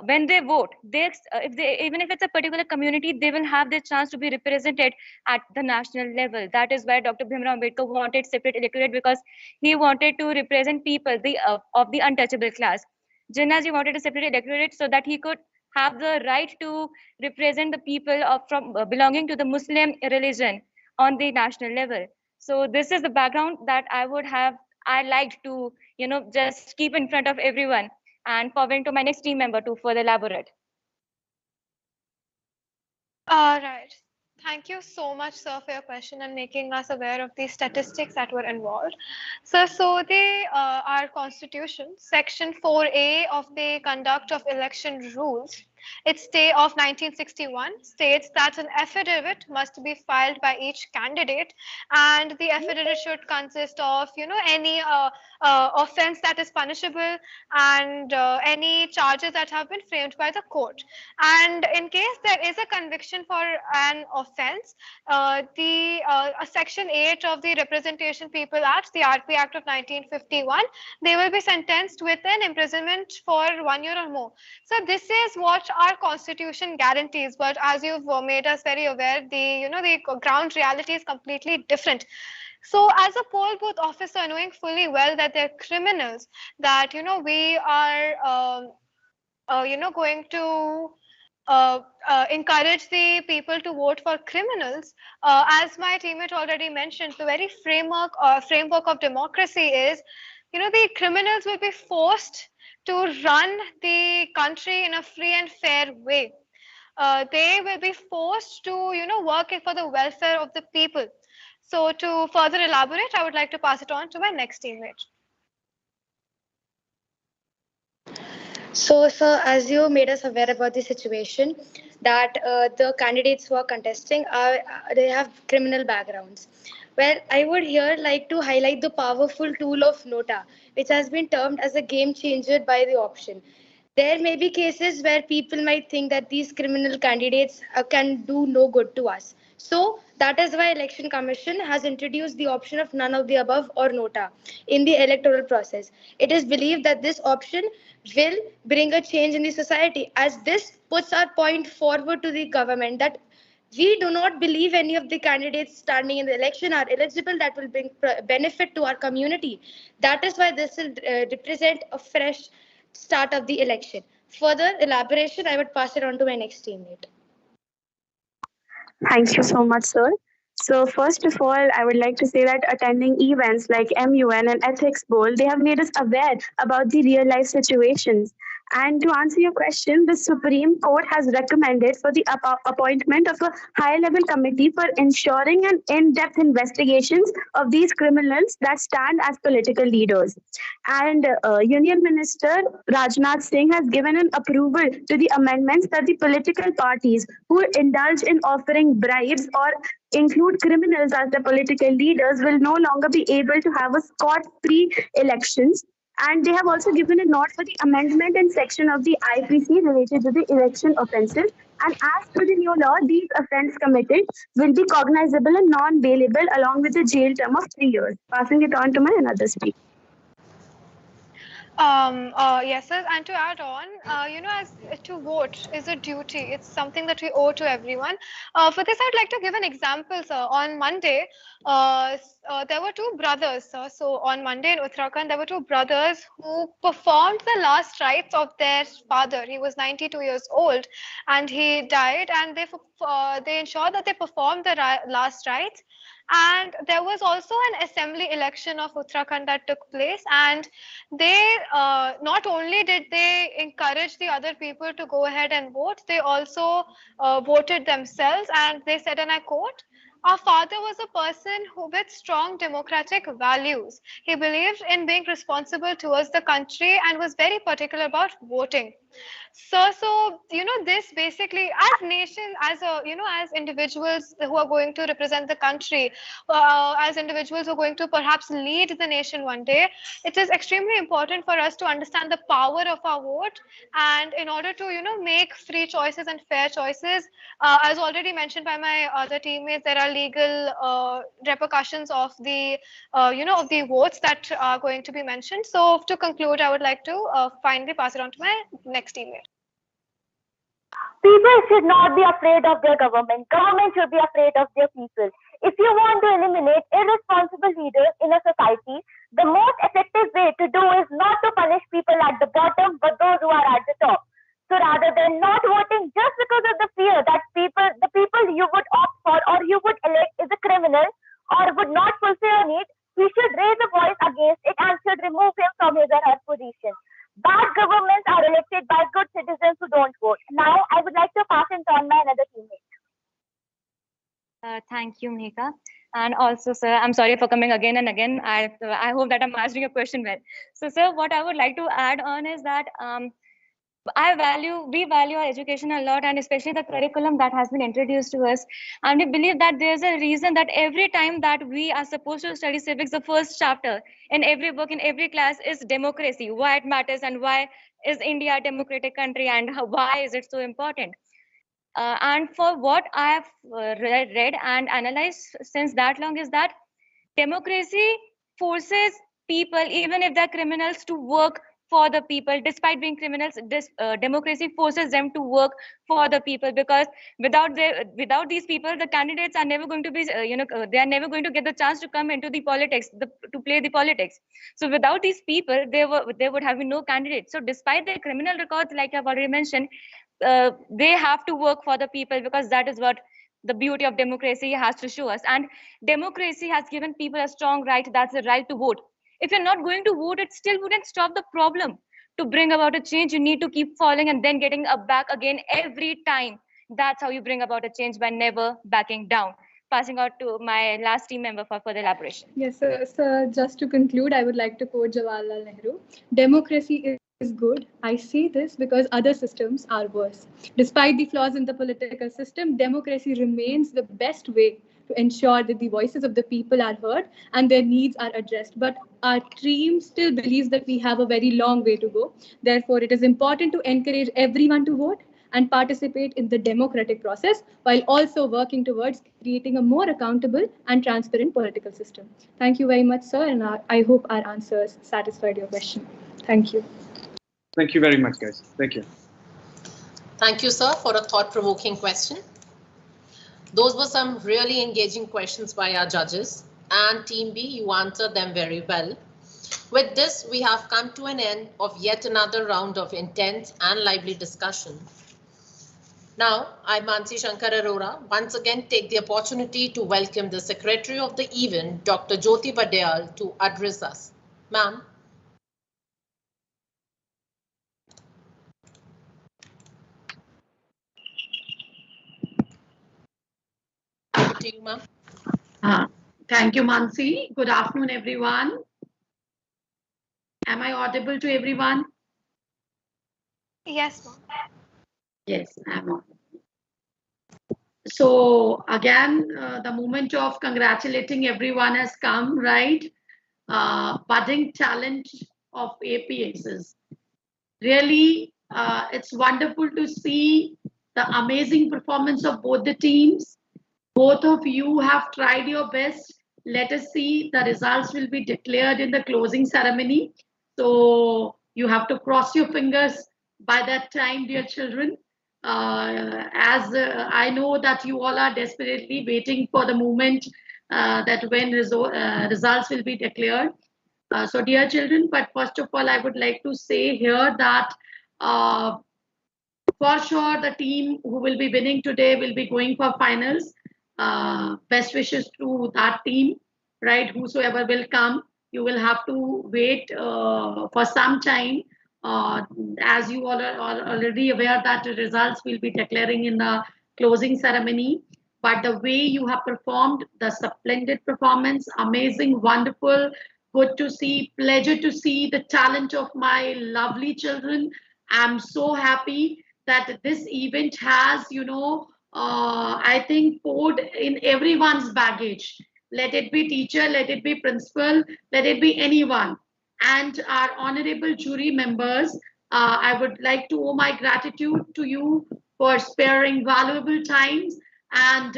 when they vote, even if it's a particular community, they will have the chance to be represented at the national level. That is why Dr. Bhimrao Ambedkar wanted separate electorate, because he wanted to represent people of the untouchable class. Jinnah ji wanted a separate electorate so that he could have the right to represent the people from belonging to the Muslim religion on the national level. So this is the background that I liked to just keep in front of everyone, and forwarding to my next team member to further elaborate. All right. Thank you so much, sir, for your question and making us aware of the statistics that were involved. So our constitution, section 4A of the conduct of election rules, its day of 1961, states that an affidavit must be filed by each candidate, and the affidavit should consist of any offense that is punishable, and any charges that have been framed by the court. And in case there is a conviction for an offense, section 8 of the Representation People Act, the RP Act of 1951, they will be sentenced with an imprisonment for 1 year or more. So this is what our constitution guarantees, but as you've made us very aware, the ground reality is completely different. So as a poll booth officer, knowing fully well that they're criminals, that we are going to encourage the people to vote for criminals. As my teammate already mentioned, the very framework of democracy is, the criminals will be forced to run the country in a free and fair way. They will be forced to, work for the welfare of the people. So to further elaborate, I would like to pass it on to my next teammate. So, sir, as you made us aware about the situation, that the candidates who are contesting they have criminal backgrounds. Well, I would here like to highlight the powerful tool of Nota, which has been termed as a game changer by the option. There may be cases where people might think that these criminal candidates can do no good to us. So that is why Election Commission has introduced the option of none of the above or Nota in the electoral process. It is believed that this option will bring a change in the society, as this puts our point forward to the government that we do not believe any of the candidates standing in the election are eligible that will bring benefit to our community. That is why this will represent a fresh start of the election. Further elaboration, I would pass it on to my next teammate. Thank you so much, sir. So first of all, I would like to say that attending events like MUN and Ethics Bowl, they have made us aware about the real life situations. And to answer your question, the Supreme Court has recommended for the appointment of a high-level committee for ensuring an in-depth investigations of these criminals that stand as political leaders. And Union Minister Rajnath Singh has given an approval to the amendments that the political parties who indulge in offering bribes or include criminals as the political leaders will no longer be able to have a scot-free elections. And they have also given a nod for the amendment in section of the IPC related to the election offences. And as per the new law, these offences committed will be cognizable and non-bailable along with a jail term of 3 years. Passing it on to my another speaker. Yes, sir. And to add on, as to vote is a duty. It's something that we owe to everyone. For this, I'd like to give an example, sir. On Monday, there were two brothers, sir. So on Monday in Uttarakhand, there were two brothers who performed the last rites of their father. He was 92 years old, and he died. And they ensured that they performed the last rites. And there was also an assembly election of Uttarakhand that took place, and they not only did they encourage the other people to go ahead and vote, they also voted themselves, and they said, and I quote, our father was a person who with strong democratic values. He believed in being responsible towards the country and was very particular about voting. So this basically, as nation, as individuals who are going to represent the country, as individuals who are going to perhaps lead the nation one day, it is extremely important for us to understand the power of our vote, and in order to make free choices and fair choices, as already mentioned by my other teammates, there are legal repercussions of the of the votes that are going to be mentioned. So to conclude, I would like to finally pass it on to my next teammate. People should not be afraid of their government. Government should be afraid of their people. If you want to eliminate irresponsible leaders in a society, the most effective way to do is not to punish people at the bottom, but those who are at the top. So rather than not voting just because of the fear that the people you would opt for or you would elect is a criminal or would not fulfill your need, we should raise a voice against it and should remove him from his or her position. Bad governments are elected by good citizens who don't vote. Now, I would like to pass it on my another teammate. Thank you, Mehika. And also, sir, I'm sorry for coming again and again. I hope that I'm answering your question well. So, sir, what I would like to add on is that we value our education a lot, and especially the curriculum that has been introduced to us. And we believe that there's a reason that every time that we are supposed to study civics, the first chapter in every book, in every class is democracy, why it matters and why is India a democratic country and why is it so important. And for what I have read and analyzed since that long is that democracy forces people, even if they're criminals, to work for the people. Despite being criminals, this democracy forces them to work for the people, because without these people, the candidates are never going to be they are never going to get the chance to come into the politics, to play the politics. So without these people, there would have been no candidates. So despite their criminal records, like I've already mentioned, they have to work for the people, because that is what the beauty of democracy has to show us. And democracy has given people a strong right, that's the right to vote. If you're not going to vote, it still wouldn't stop the problem. To bring about a change, you need to keep falling and then getting up back again every time. That's how you bring about a change, by never backing down. Passing out to my last team member for further elaboration. Yes, sir. So just to conclude, I would like to quote Jawaharlal Nehru. Democracy is good. I say this because other systems are worse. Despite the flaws in the political system, democracy remains the best way to ensure that the voices of the people are heard and their needs are addressed. But our team still believes that we have a very long way to go. Therefore, it is important to encourage everyone to vote and participate in the democratic process, while also working towards creating a more accountable and transparent political system. Thank you very much, sir, and I hope our answers satisfied your question. Thank you. Thank you very much, guys. Thank you. Thank you, sir, for a thought-provoking question. Those were some really engaging questions by our judges, and Team B, you answered them very well. With this, we have come to an end of yet another round of intense and lively discussion. Now, I, Mansi Shankar Arora, once again take the opportunity to welcome the Secretary of the event, Dr. Jyoti Badayal, to address us. Ma'am. Over to you, ma'am. Thank you, Mansi. Good afternoon, everyone. Am I audible to everyone? Yes, ma'am. Yes, I'm on. So again, the moment of congratulating everyone has come, right? Budding talent of APXs. Really, it's wonderful to see the amazing performance of both the teams. Both of you have tried your best. Let us see, the results will be declared in the closing ceremony. So You have to cross your fingers by that time, dear children. As I know that you all are desperately waiting for the moment that when results will be declared. So dear children, but first of all, I would like to say here that for sure the team who will be winning today will be going for finals. Best wishes to that team, right? Whosoever will come, you will have to wait for some time. As you all are already aware that the results will be declaring in the closing ceremony. But the way you have performed, the splendid performance, amazing, wonderful, good to see, pleasure to see the talent of my lovely children. I'm so happy that this event has, I think poured in everyone's baggage. Let it be teacher, let it be principal, let it be anyone. And our honorable jury members, I would like to owe my gratitude to you for sparing valuable times. And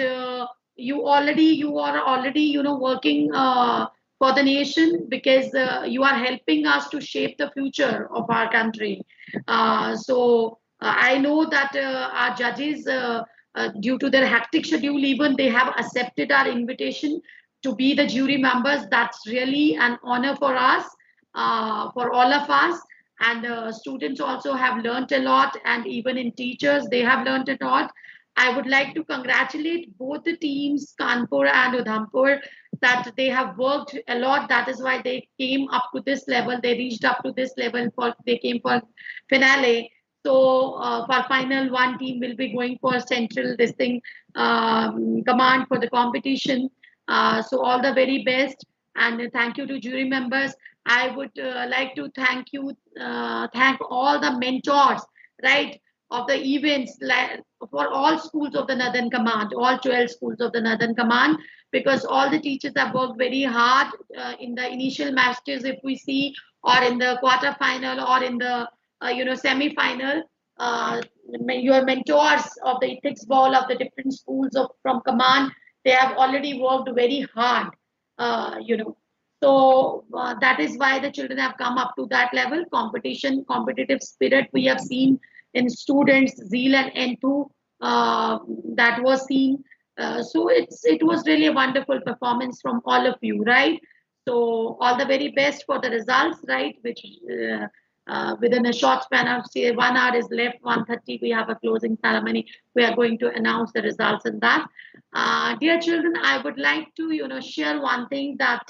you are already, working for the nation, because you are helping us to shape the future of our country. So I know that our judges, due to their hectic schedule, even they have accepted our invitation to be the jury members. That's really an honor for us, for all of us. And students also have learned a lot, and even in teachers, they have learned a lot. I would like to congratulate both the teams, Kanpur and Udhampur, that they have worked a lot. That is why they came up to this level. They reached up to this level. They came for finale. So for final, one team will be going for central command for the competition. So all the very best, and thank you to jury members. I would like to thank all the mentors, right, of the events, for all schools of the Northern Command, all 12 schools of the Northern Command, because all the teachers have worked very hard in the initial matches, if we see, or in the quarter final, or in the semi-final. Your mentors of the ethics ball of the different schools from command, they have already worked very hard, so that is why the children have come up to that level. Competitive spirit we have seen in students, zeal and enthu, that was seen. So it was really a wonderful performance from all of you, right? So all the very best for the results, right? Which within a short span of, say, 1 hour is left, 1:30, we have a closing ceremony. We are going to announce the results in that. Dear children, I would like to, share one thing, that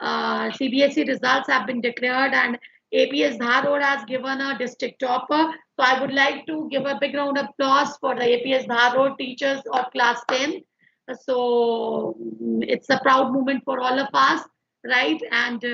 CBSE results have been declared, and APS Dhar has given a district topper. So I would like to give a big round of applause for the APS Dhar teachers of class 10. So it's a proud moment for all of us, right? And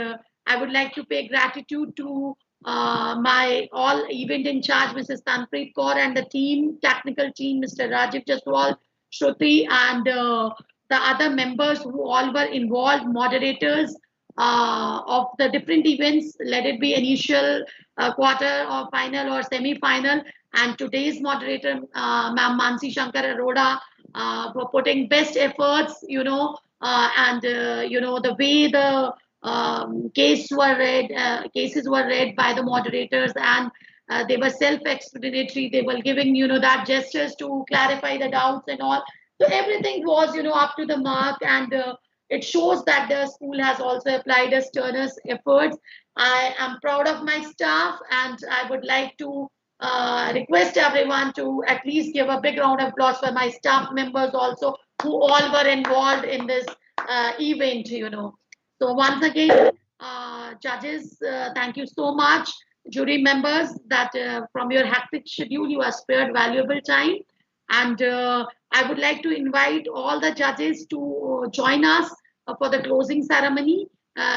I would like to pay gratitude to my all event in charge, Mrs. Tanpreet Kaur, and the team, technical team, Mr. Rajiv Jaswal, Shruti, and the other members who all were involved, moderators of the different events, let it be initial, quarter or final or semi-final, and today's moderator, Ma'am Mansi Shankar Arora, for putting best efforts, and the way the cases were read by the moderators, and they were self-explanatory. They were giving, that gestures to clarify the doubts and all. So everything was, up to the mark, and it shows that the school has also applied a strenuous efforts. I am proud of my staff, and I would like to request everyone to at least give a big round of applause for my staff members also, who all were involved in this event, So once again, judges, thank you so much. Jury members, that from your hectic schedule, you have spared valuable time. And I would like to invite all the judges to join us for the closing ceremony,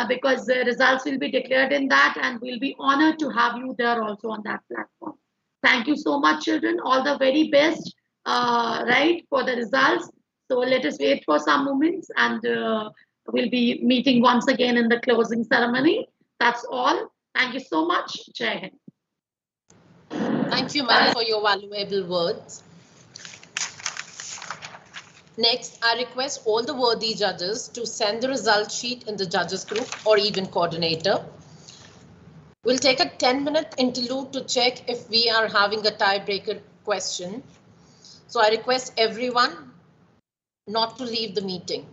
because the results will be declared in that, and we'll be honored to have you there also on that platform. Thank you so much, children. All the very best, right, for the results. So let us wait for some moments, and we'll be meeting once again in the closing ceremony. That's all. Thank you so much. Jai Hind. Thank you, ma'am, for your valuable words. Next, I request all the worthy judges to send the result sheet in the judges group or even coordinator. We'll take a 10-minute interlude to check if we are having a tiebreaker question. So I request everyone not to leave the meeting.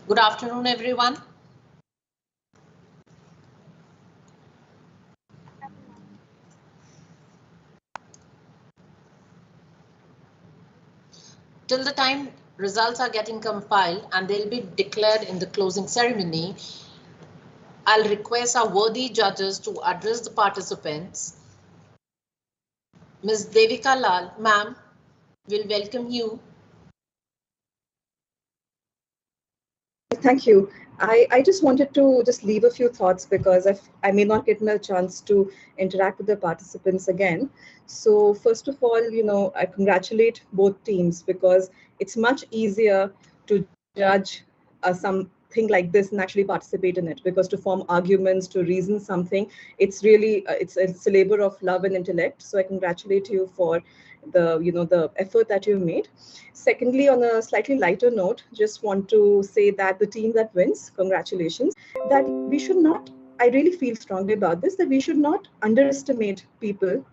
Good afternoon, everyone. Till the time results are getting compiled and they'll be declared in the closing ceremony, I'll request our worthy judges to address the participants. Ms. Devika Lal, ma'am, we'll welcome you. Thank you. I just wanted to just leave a few thoughts because I may not get a chance to interact with the participants again. So first of all, I congratulate both teams because it's much easier to judge something like this and actually participate in it, because to form arguments, to reason something, it's really it's a labor of love and intellect. So I congratulate you for the effort that you've made. Secondly, on a slightly lighter note, just want to say that the team that wins, congratulations, that we should not, I really feel strongly about this, that we should not underestimate people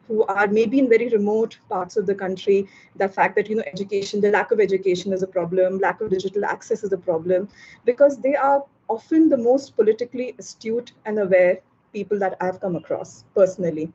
who are maybe in very remote parts of the country. The fact that, education, the lack of education is a problem, lack of digital access is a problem, because they are often the most politically astute and aware people that I've come across personally.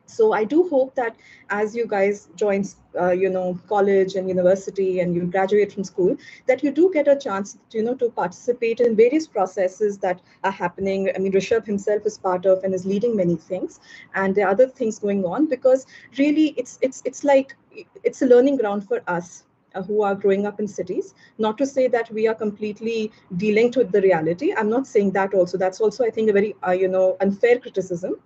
So I do hope that as you guys join college and university and you graduate from school, that you do get a chance to participate in various processes that are happening. I mean, Rishabh himself is part of and is leading many things, and there are other things going on, because really it's like it's a learning ground for us who are growing up in cities. Not to say that we are completely delinked with the reality. I'm not saying that also. That's also, I think, a very unfair criticism.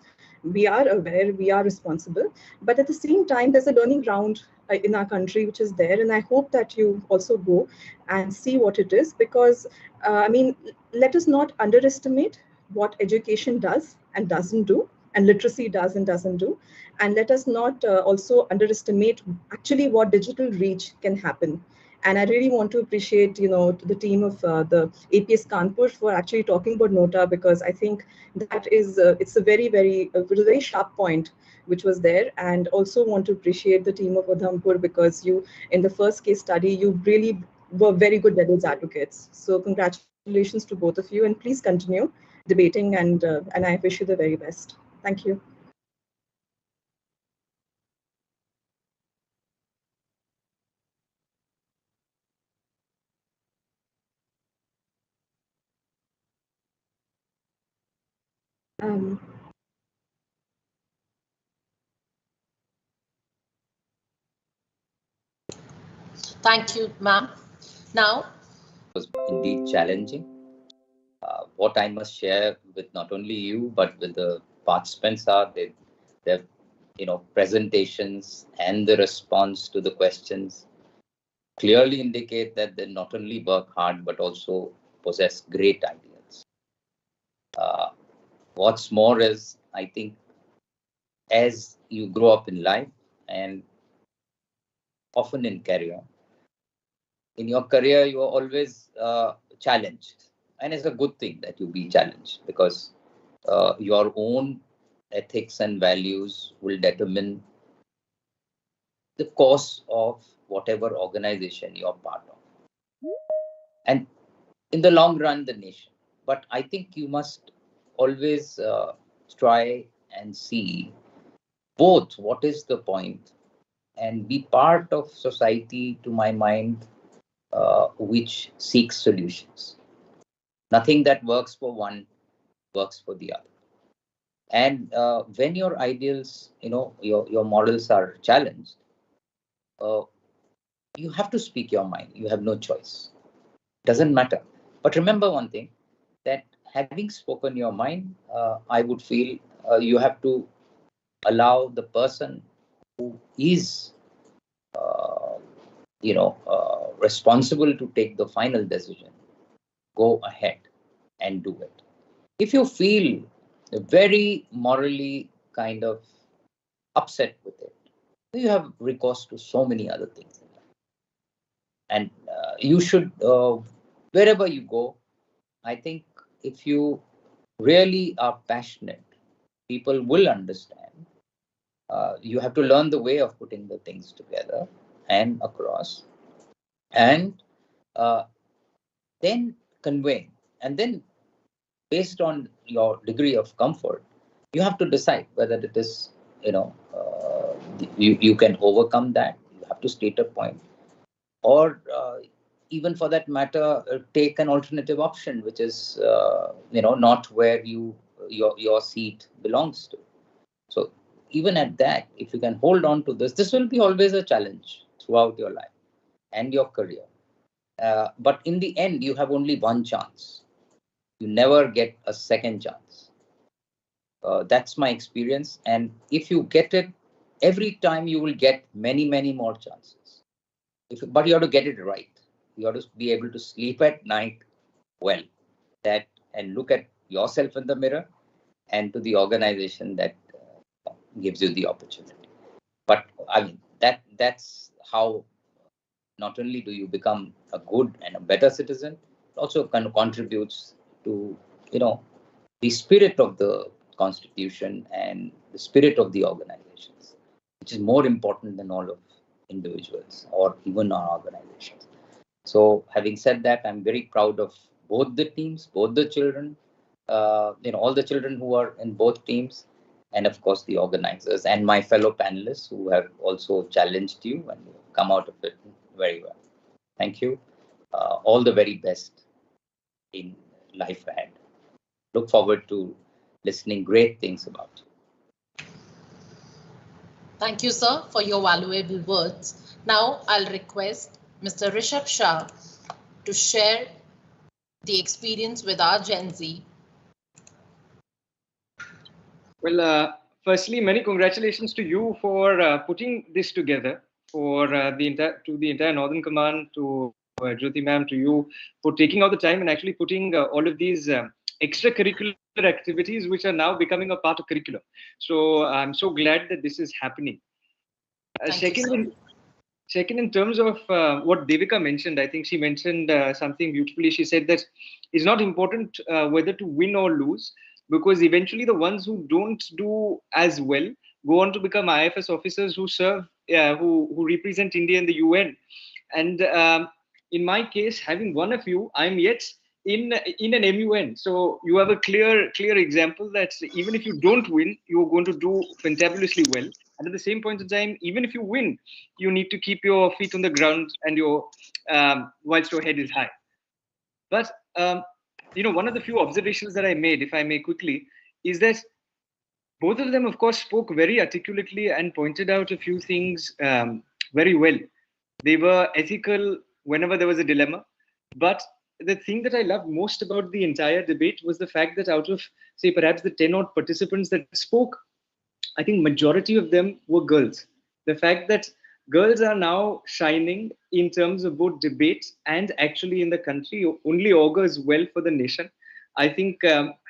We are aware, we are responsible, but at the same time, there's a learning ground in our country which is there, and I hope that you also go and see what it is, because I mean, let us not underestimate what education does and doesn't do, and literacy does and doesn't do, and let us not also underestimate actually what digital reach can happen. And I really want to appreciate, the team of the APS Kanpur for actually talking about Nota, because I think that is it's a very sharp point which was there. And also want to appreciate the team of UDHAMPUR, because you, in the first case study, you really were very good devil's advocates. So congratulations to both of you, and please continue debating, and I wish you the very best. Thank you. Thank you, ma'am. Now, it was indeed challenging. What I must share with not only you but with the participants are their presentations and the response to the questions clearly indicate that they not only work hard but also possess great ideas. What's more is, I think, as you grow up in life and often in your career, you are always challenged. And it's a good thing that you be challenged, because your own ethics and values will determine the course of whatever organization you're part of. And in the long run, the nation. But I think you must always try and see both what is the point and be part of society, to my mind, which seeks solutions. Nothing that works for one works for the other. And when your ideals, your models are challenged, uh, you have to speak your mind. You have no choice. Doesn't matter. But remember one thing, that having spoken your mind, I would feel you have to allow the person who is, responsible to take the final decision, go ahead and do it. If you feel very morally kind of upset with it, you have recourse to so many other things in life. And you should, wherever you go, I think if you really are passionate, people will understand. You have to learn the way of putting the things together and across. And then conveying, and then based on your degree of comfort, you have to decide whether it is, you can overcome that. You have to state a point, or even for that matter, take an alternative option, which is, not where your seat belongs to. So even at that, if you can hold on to this will be always a challenge throughout your life and your career. But in the end, you have only one chance. You never get a second chance. That's my experience. And if you get it, every time you will get many, many more chances. But you have to get it right. You have to be able to sleep at night well, and look at yourself in the mirror and to the organization that gives you the opportunity. But I mean, that's how not only do you become a good and a better citizen, it also kind of contributes to, the spirit of the constitution and the spirit of the organizations, which is more important than all of individuals or even our organizations. So having said that, I'm very proud of both the teams, both the children, all the children who are in both teams, and of course the organizers and my fellow panelists who have also challenged you and come out of it very well. Thank you. All the very best in life ahead. Look forward to listening great things about you. Thank you, sir, for your valuable words. Now I'll request Mr. Rishabh Shah to share the experience with our Gen Z. Well, firstly, many congratulations to you for putting this together, for the entire Northern Command, to Jyoti ma'am, to you, for taking out the time and actually putting all of these extracurricular activities, which are now becoming a part of curriculum. So I'm so glad that this is happening. Second, in terms of what Devika mentioned, I think she mentioned something beautifully. She said that it's not important whether to win or lose, because eventually the ones who don't do as well go on to become IFS officers who serve, who represent India in the UN. And in my case, having won a few, I'm yet in an MUN. So you have a clear example that even if you don't win, you're going to do fantabulously well. And at the same point in time, even if you win, you need to keep your feet on the ground and your whilst your head is high. But one of the few observations that I made, if I may quickly, is that both of them, of course, spoke very articulately and pointed out a few things very well. They were ethical whenever there was a dilemma. But the thing that I loved most about the entire debate was the fact that out of, say, perhaps the 10 odd participants that spoke, I think majority of them were girls. The fact that girls are now shining in terms of both debate and actually in the country only augurs well for the nation. I think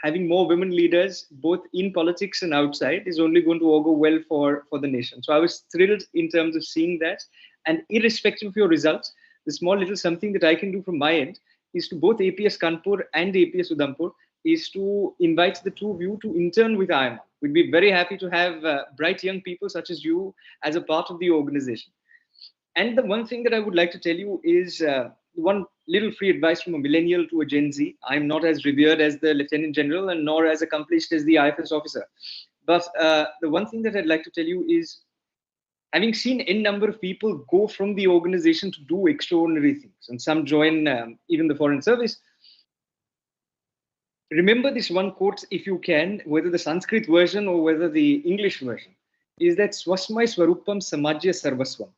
having more women leaders, both in politics and outside, is only going to augur well for the nation. So I was thrilled in terms of seeing that. And irrespective of your results, the small little something that I can do from my end is to both APS Kanpur and APS Udhampur is to invite the two of you to intern with IIMR. We'd be very happy to have bright young people such as you as a part of the organization. And the one thing that I would like to tell you is one little free advice from a millennial to a Gen Z. I'm not as revered as the Lieutenant General and nor as accomplished as the IFS officer. But the one thing that I'd like to tell you is, having seen n number of people go from the organization to do extraordinary things, and some join even the foreign service, remember this one quote if you can, whether the Sanskrit version or whether the English version, is that Swasmai Swarupam Samajya Sarvaswam.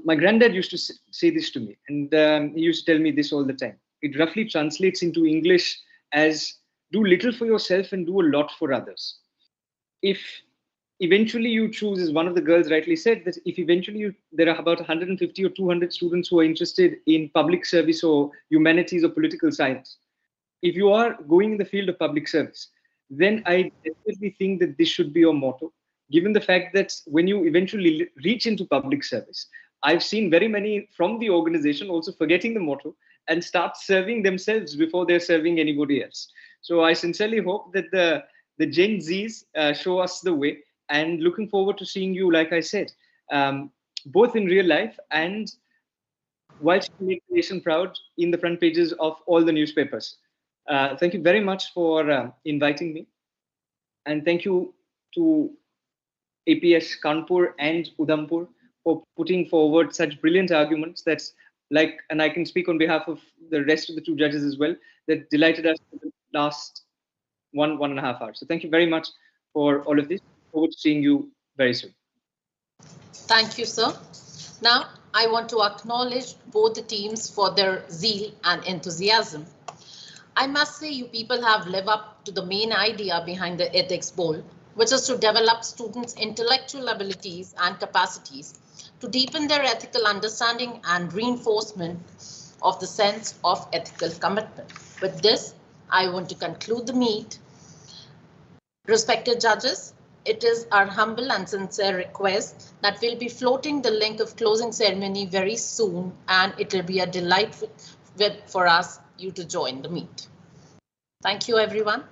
My granddad used to say this to me, and he used to tell me this all the time. It roughly translates into English as do little for yourself and do a lot for others. If eventually you choose, as one of the girls rightly said, that if eventually there are about 150 or 200 students who are interested in public service or humanities or political science, if you are going in the field of public service, then I definitely think that this should be your motto, given the fact that when you eventually reach into public service, I've seen very many from the organization also forgetting the motto and start serving themselves before they're serving anybody else. So I sincerely hope that the Gen Zs show us the way, and looking forward to seeing you, like I said, both in real life and whilst you make the nation proud in the front pages of all the newspapers. Thank you very much for inviting me. And thank you to APS Kanpur and Udhampur for putting forward such brilliant arguments that's like, and I can speak on behalf of the rest of the two judges as well, that delighted us for the last one and a half hours. So thank you very much for all of this. Forward to seeing you very soon. Thank you, sir. Now, I want to acknowledge both the teams for their zeal and enthusiasm. I must say you people have lived up to the main idea behind the Ethics Bowl, which is to develop students' intellectual abilities and capacities to deepen their ethical understanding and reinforcement of the sense of ethical commitment. With this, I want to conclude the meet. Respected judges, it is our humble and sincere request that we'll be floating the link of closing ceremony very soon, and it will be a delight for us you to join the meet. Thank you, everyone.